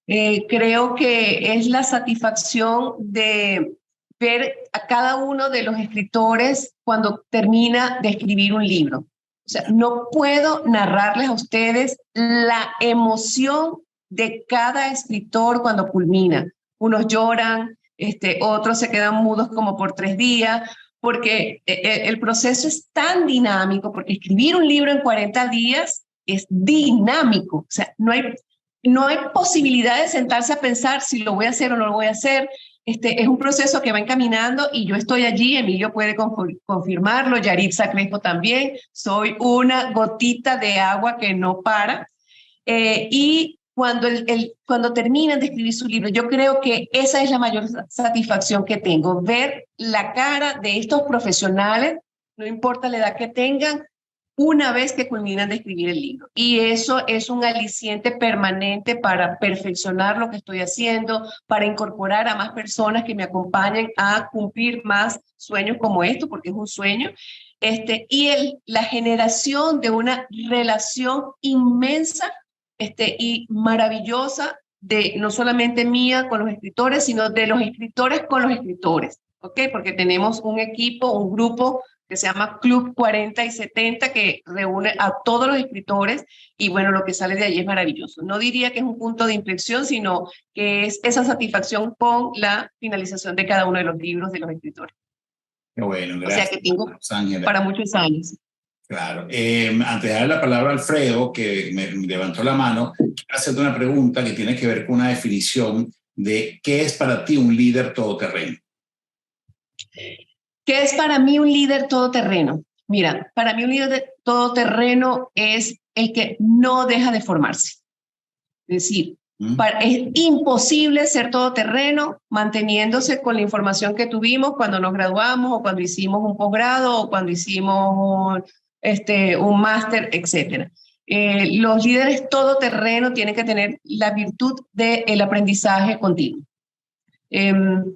Creo que es la satisfacción de ver a cada uno de los escritores cuando termina de escribir un libro. O sea, no puedo narrarles a ustedes la emoción de cada escritor cuando culmina. Unos lloran, otros se quedan mudos como por 3 días, porque el proceso es tan dinámico, porque escribir un libro en 40 días es dinámico. O sea, no hay posibilidad de sentarse a pensar si lo voy a hacer o no lo voy a hacer. Es un proceso que va encaminando y yo estoy allí, Emilio puede confirmarlo, Yaritza Crespo también, soy una gotita de agua que no para. Y cuando terminan de escribir su libro. Yo creo que esa es la mayor satisfacción que tengo, ver la cara de estos profesionales, no importa la edad que tengan, una vez que culminan de escribir el libro. Y eso es un aliciente permanente para perfeccionar lo que estoy haciendo, para incorporar a más personas que me acompañen a cumplir más sueños como esto, porque es un sueño. Y la generación de una relación inmensa y maravillosa, no solamente mía con los escritores, sino de los escritores con los escritores, ¿ok? Porque tenemos un equipo, un grupo que se llama Club 40 y 70, que reúne a todos los escritores, y bueno, lo que sale de allí es maravilloso. No diría que es un punto de inflexión, sino que es esa satisfacción con la finalización de cada uno de los libros de los escritores. Qué bueno, gracias. O sea que tengo para muchos años. Claro. Antes de dar la palabra a Alfredo, que me levantó la mano, quiero hacerte una pregunta que tiene que ver con una definición de qué es para ti un líder todoterreno. ¿Qué es para mí un líder todoterreno? Mira, para mí un líder todoterreno es el que no deja de formarse. Es decir, es imposible ser todoterreno manteniéndose con la información que tuvimos cuando nos graduamos, o cuando hicimos un posgrado, o cuando hicimos un máster, etc. Los líderes todoterreno tienen que tener la virtud del aprendizaje continuo.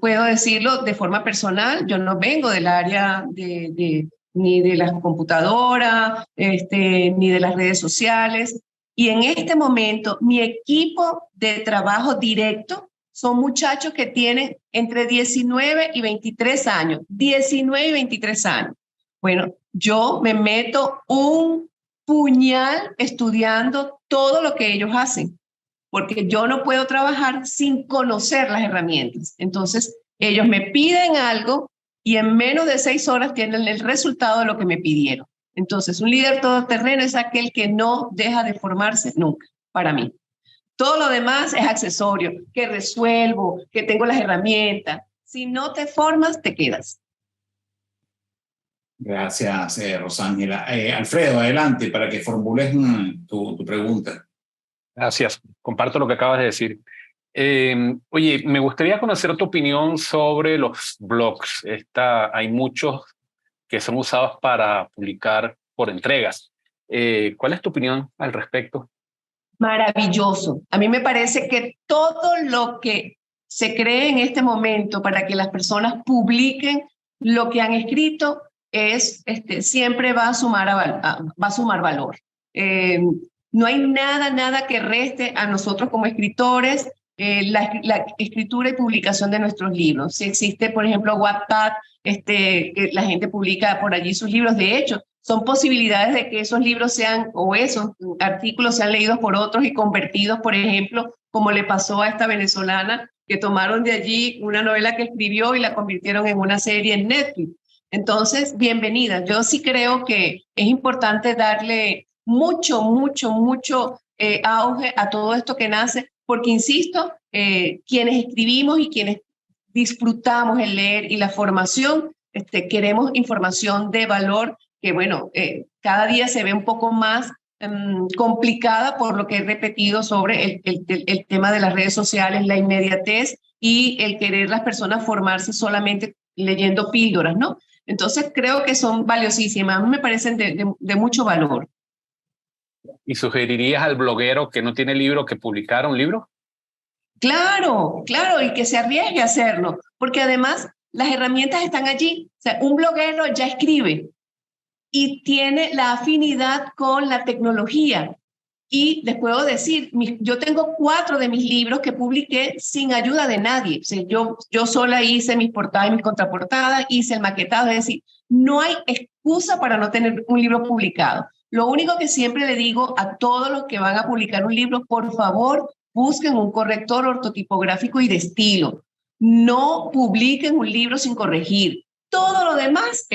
Puedo decirlo de forma personal, yo no vengo del área ni de las computadoras, ni de las redes sociales, y en este momento mi equipo de trabajo directo son muchachos que tienen entre 19 y 23 años, 19 y 23 años. Bueno, yo me meto un puñal estudiando todo lo que ellos hacen, porque yo no puedo trabajar sin conocer las herramientas. Entonces, ellos me piden algo y en menos de 6 horas tienen el resultado de lo que me pidieron. Entonces, un líder todoterreno es aquel que no deja de formarse nunca, para mí. Todo lo demás es accesorio, que resuelvo, que tengo las herramientas. Si no te formas, te quedas. Gracias, Rosángela. Alfredo, adelante para que formules tu pregunta. Gracias, comparto lo que acabas de decir. Oye, me gustaría conocer tu opinión sobre los blogs. Hay muchos que son usados para publicar por entregas. ¿Cuál es tu opinión al respecto? Maravilloso. A mí me parece que todo lo que se cree en este momento para que las personas publiquen lo que han escrito siempre va a sumar valor. No hay nada que reste a nosotros como escritores la escritura y publicación de nuestros libros. Si existe, por ejemplo, Wattpad, que la gente publica por allí sus libros, de hecho, son posibilidades de que esos libros esos artículos sean leídos por otros y convertidos, por ejemplo, como le pasó a esta venezolana, que tomaron de allí una novela que escribió y la convirtieron en una serie en Netflix. Entonces, bienvenida. Yo sí creo que es importante darle mucho auge a todo esto que nace, porque, insisto, quienes escribimos y quienes disfrutamos el leer y la formación, queremos información de valor que, bueno, cada día se ve un poco más complicada por lo que he repetido sobre el tema de las redes sociales, la inmediatez y el querer las personas formarse solamente leyendo píldoras, ¿no? Entonces creo que son valiosísimas, a mí me parecen de mucho valor. ¿Y sugerirías al bloguero que no tiene libro que publicara un libro? Claro, y que se arriesgue a hacerlo, porque además las herramientas están allí. O sea, un bloguero ya escribe y tiene la afinidad con la tecnología. Y les puedo decir, yo tengo 4 de mis libros que publiqué sin ayuda de nadie. O sea, yo sola hice mis portadas y mis contraportadas, hice el maquetado. Es decir, no hay excusa para no tener un libro publicado. Lo único que siempre le digo a todos los que van a publicar un libro, por favor, busquen un corrector ortotipográfico y de estilo. No publiquen un libro sin corregir. Todo lo demás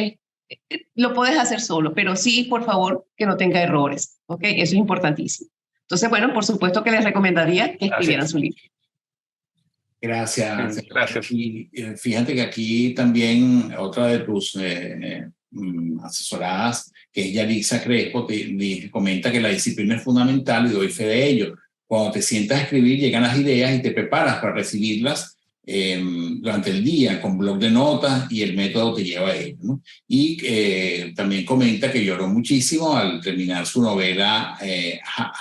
lo puedes hacer solo, pero sí, por favor, que no tenga errores. ¿Ok? Eso es importantísimo. Entonces, bueno, por supuesto que les recomendaría que escribieran su libro. Gracias. Gracias. Y fíjate que aquí también otra de tus asesoradas, que es Yalixa Crespo, comenta que la disciplina es fundamental y doy fe de ello. cuando te sientas a escribir llegan las ideas y te preparas para recibirlas durante el día con blog de notas y el método te lleva a ello, ¿no? Y también comenta que lloró muchísimo al terminar su novela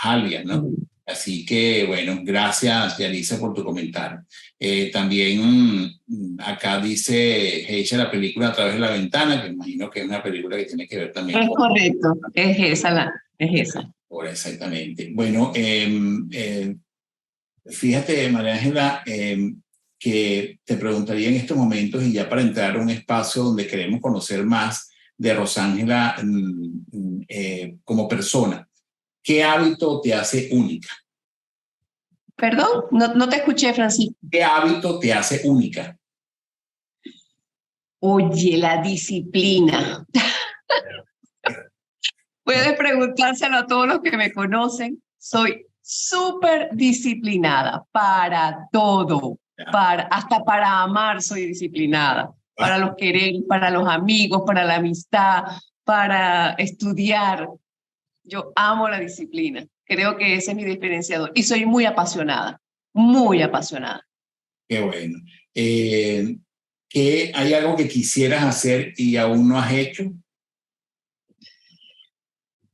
Halia, ¿no? Así que, bueno, gracias, Yalisa, por tu comentario. También acá dice Heisha la película A través de la ventana, que imagino que es una película que tiene que ver también Es con... correcto, es esa. Exactamente. Bueno, fíjate, María Ángela, que te preguntaría en estos momentos, y ya para entrar a un espacio donde queremos conocer más de Rosángela como persona, ¿qué hábito te hace única? Perdón, no te escuché, Francisco. ¿Qué hábito te hace única? Oye, la disciplina. Puedes preguntárselo a todos los que me conocen. Soy súper disciplinada para todo. Hasta para amar soy disciplinada. Para los querer, para los amigos, para la amistad, para estudiar. Yo amo la disciplina. Creo que ese es mi diferenciador. Y soy muy apasionada, muy apasionada. Qué bueno. ¿Hay algo que quisieras hacer y aún no has hecho?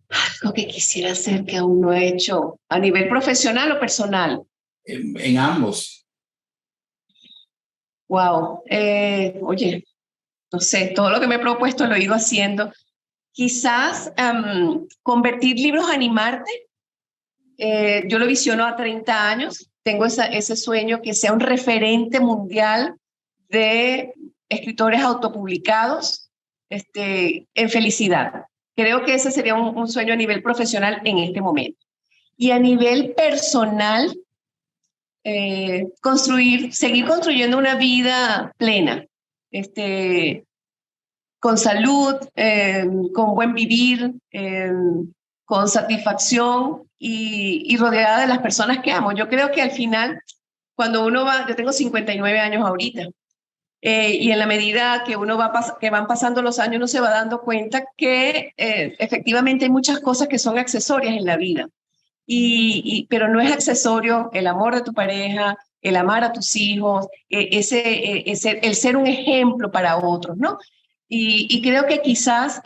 Algo que quisiera hacer que aún no he hecho, ¿a nivel profesional o personal? En ambos. Wow. Oye, no sé, todo lo que me he propuesto lo he ido haciendo. Quizás convertir libros a animarte. Yo lo visiono a 30 años. Tengo ese sueño que sea un referente mundial de escritores autopublicados en felicidad. Creo que ese sería un sueño a nivel profesional en este momento. Y a nivel personal, seguir construyendo una vida plena, con salud, con buen vivir, con satisfacción y rodeada de las personas que amo. Yo creo que al final, cuando uno va, yo tengo 59 años ahorita, y en la medida que que van pasando los años, uno se va dando cuenta que efectivamente hay muchas cosas que son accesorias en la vida, pero no es accesorio el amor de tu pareja, el amar a tus hijos, el ser un ejemplo para otros, ¿no? Y creo que quizás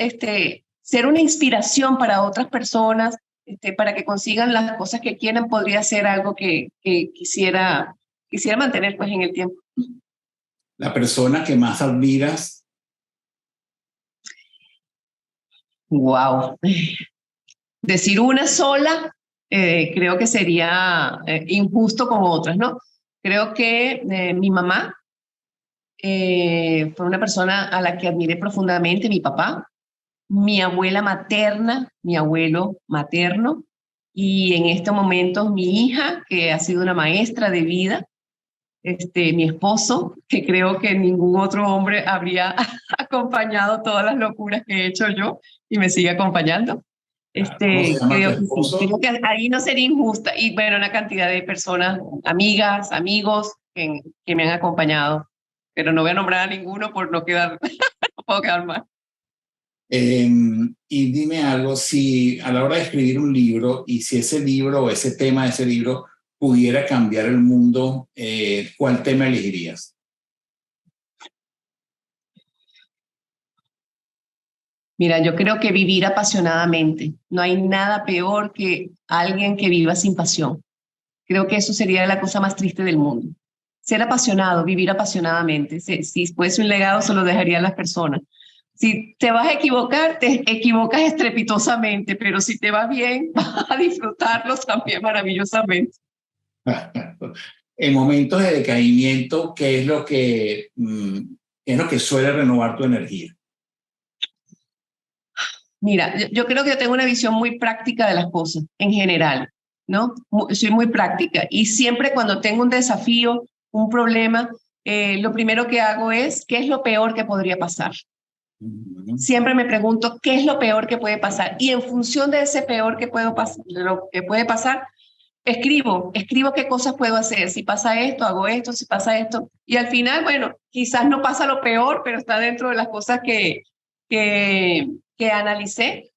ser una inspiración para otras personas, para que consigan las cosas que quieren, podría ser algo que quisiera mantener pues en el tiempo. La persona que más admiras. Wow. Decir una sola, creo que sería injusto con otras, ¿no? Creo que mi mamá fue una persona a la que admiré profundamente, mi papá, mi abuela materna, mi abuelo materno, y en estos momentos mi hija, que ha sido una maestra de vida, mi esposo, que creo que ningún otro hombre habría acompañado todas las locuras que he hecho yo y me sigue acompañando. Creo que ahí no sería injusta. Y bueno, una cantidad de personas, amigas, amigos que me han acompañado, pero no voy a nombrar a ninguno por no quedar, no puedo quedar mal. Y dime algo, si a la hora de escribir un libro y si ese libro o ese tema de ese libro pudiera cambiar el mundo, ¿cuál tema elegirías? Mira, yo creo que vivir apasionadamente. No hay nada peor que alguien que viva sin pasión. Creo que eso sería la cosa más triste del mundo. Ser apasionado, vivir apasionadamente. Si fuese un legado, se lo dejaría a las personas. Si te vas a equivocar, te equivocas estrepitosamente, pero si te va bien, vas a disfrutarlos también maravillosamente. En momentos de decaimiento, ¿qué es lo que suele renovar tu energía? Mira, yo creo que yo tengo una visión muy práctica de las cosas, en general, ¿no? Soy muy práctica y siempre cuando tengo un desafío, un problema, lo primero que hago es, ¿qué es lo peor que podría pasar? Siempre me pregunto, ¿qué es lo peor que puede pasar? Y en función de ese peor que lo que puede pasar, escribo qué cosas puedo hacer. Si pasa esto, hago esto, si pasa esto. Y al final, bueno, quizás no pasa lo peor, pero está dentro de las cosas que que analicé,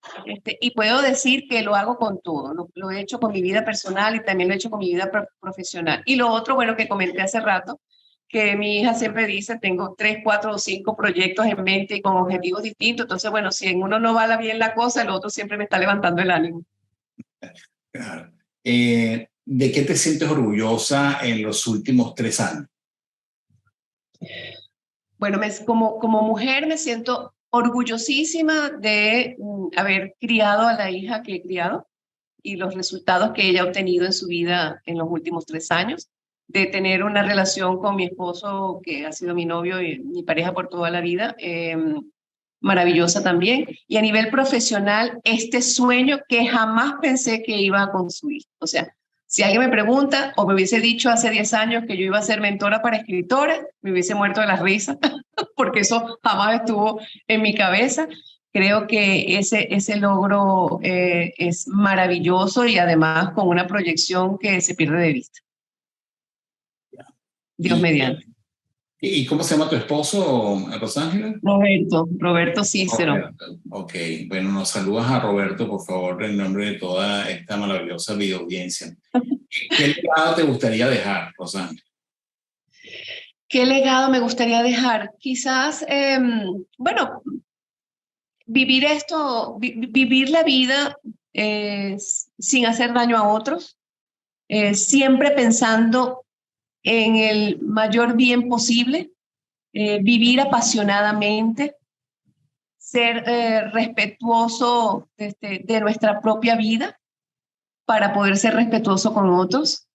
y puedo decir que lo hago con todo. Lo he hecho con mi vida personal y también lo he hecho con mi vida profesional. Y lo otro, bueno, que comenté hace rato, que mi hija siempre dice, tengo 3, 4 o 5 proyectos en mente y con objetivos distintos. Entonces, bueno, si en uno no va bien la cosa, el otro siempre me está levantando el ánimo. Claro. ¿De qué te sientes orgullosa en los últimos 3 años? Bueno, como mujer me siento orgullosísima de haber criado a la hija que he criado y los resultados que ella ha obtenido en su vida en los últimos 3 años, de tener una relación con mi esposo, que ha sido mi novio y mi pareja por toda la vida, maravillosa también. Y a nivel profesional, este sueño que jamás pensé que iba a construir. O sea, si alguien me pregunta o me hubiese dicho hace 10 años que yo iba a ser mentora para escritores, me hubiese muerto de la risa, porque eso jamás estuvo en mi cabeza. Creo que ese logro es maravilloso y además con una proyección que se pierde de vista. Dios mediante. ¿Y cómo se llama tu esposo, Rosángela? Roberto Cícero. Roberto. Ok, bueno, nos saludas a Roberto, por favor, en nombre de toda esta maravillosa videoaudiencia. ¿Qué legado te gustaría dejar, Rosángela? ¿Qué legado me gustaría dejar? Quizás, bueno, vivir vivir la vida sin hacer daño a otros, siempre pensando en el mayor bien posible, vivir apasionadamente, ser respetuoso de nuestra propia vida para poder ser respetuoso con otros.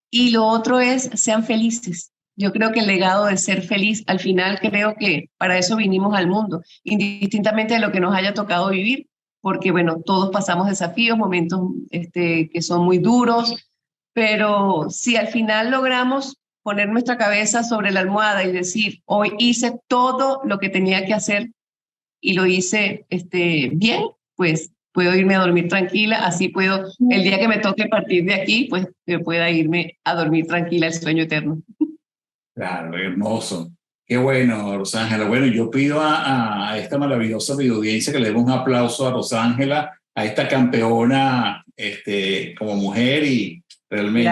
Y lo otro es, sean felices. Yo creo que el legado de ser feliz, al final creo que para eso vinimos al mundo, indistintamente de lo que nos haya tocado vivir, porque bueno, todos pasamos desafíos, momentos que son muy duros, pero si al final logramos poner nuestra cabeza sobre la almohada y decir, hoy hice todo lo que tenía que hacer y lo hice bien, pues puedo irme a dormir tranquila, así puedo, el día que me toque partir de aquí, pues pueda irme a dormir tranquila, el sueño eterno. Claro, hermoso. Qué bueno, Rosángela. Bueno, yo pido a esta maravillosa videoaudiencia que le demos un aplauso a Rosángela, a esta campeona como mujer, y realmente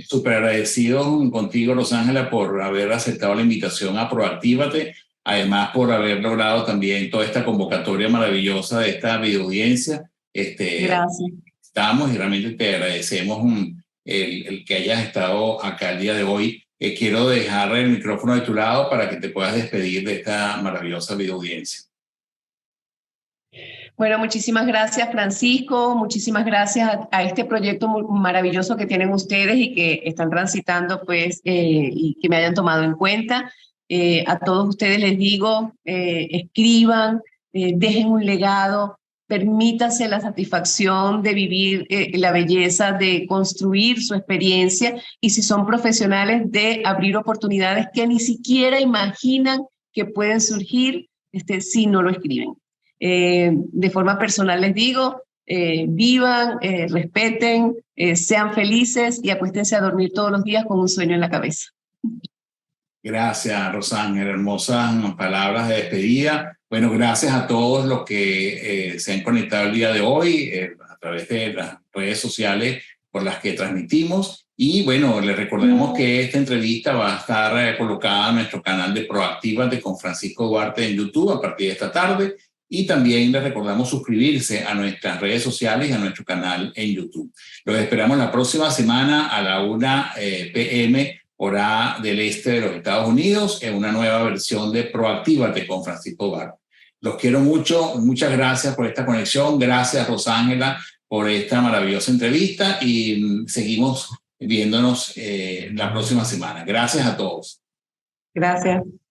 súper agradecido contigo, Rosángela, por haber aceptado la invitación a Proactívate, además por haber logrado también toda esta convocatoria maravillosa de esta videoaudiencia. Gracias. Estamos y realmente te agradecemos el que hayas estado acá el día de hoy. Quiero dejar el micrófono de tu lado para que te puedas despedir de esta maravillosa videoaudiencia. Bueno, muchísimas gracias, Francisco. Muchísimas gracias a este proyecto maravilloso que tienen ustedes y que están transitando, pues, y que me hayan tomado en cuenta. A todos ustedes les digo, escriban, dejen un legado, permítase la satisfacción de vivir la belleza, de construir su experiencia, y si son profesionales, de abrir oportunidades que ni siquiera imaginan que pueden surgir si no lo escriben. De forma personal les digo, vivan, respeten, sean felices y acuéstense a dormir todos los días con un sueño en la cabeza. Gracias, Rosángela. Hermosas palabras de despedida. Bueno, gracias a todos los que se han conectado el día de hoy a través de las redes sociales por las que transmitimos. Y bueno, les recordamos que esta entrevista va a estar colocada en nuestro canal de Proactívate con Francisco Duarte en YouTube a partir de esta tarde. Y también les recordamos suscribirse a nuestras redes sociales y a nuestro canal en YouTube. Los esperamos la próxima semana a la 1 p.m. hora del este de los Estados Unidos en una nueva versión de Proactívate con Francisco Duarte. Los quiero mucho, muchas gracias por esta conexión, gracias Rosángela por esta maravillosa entrevista y seguimos viéndonos la próxima semana. Gracias a todos. Gracias.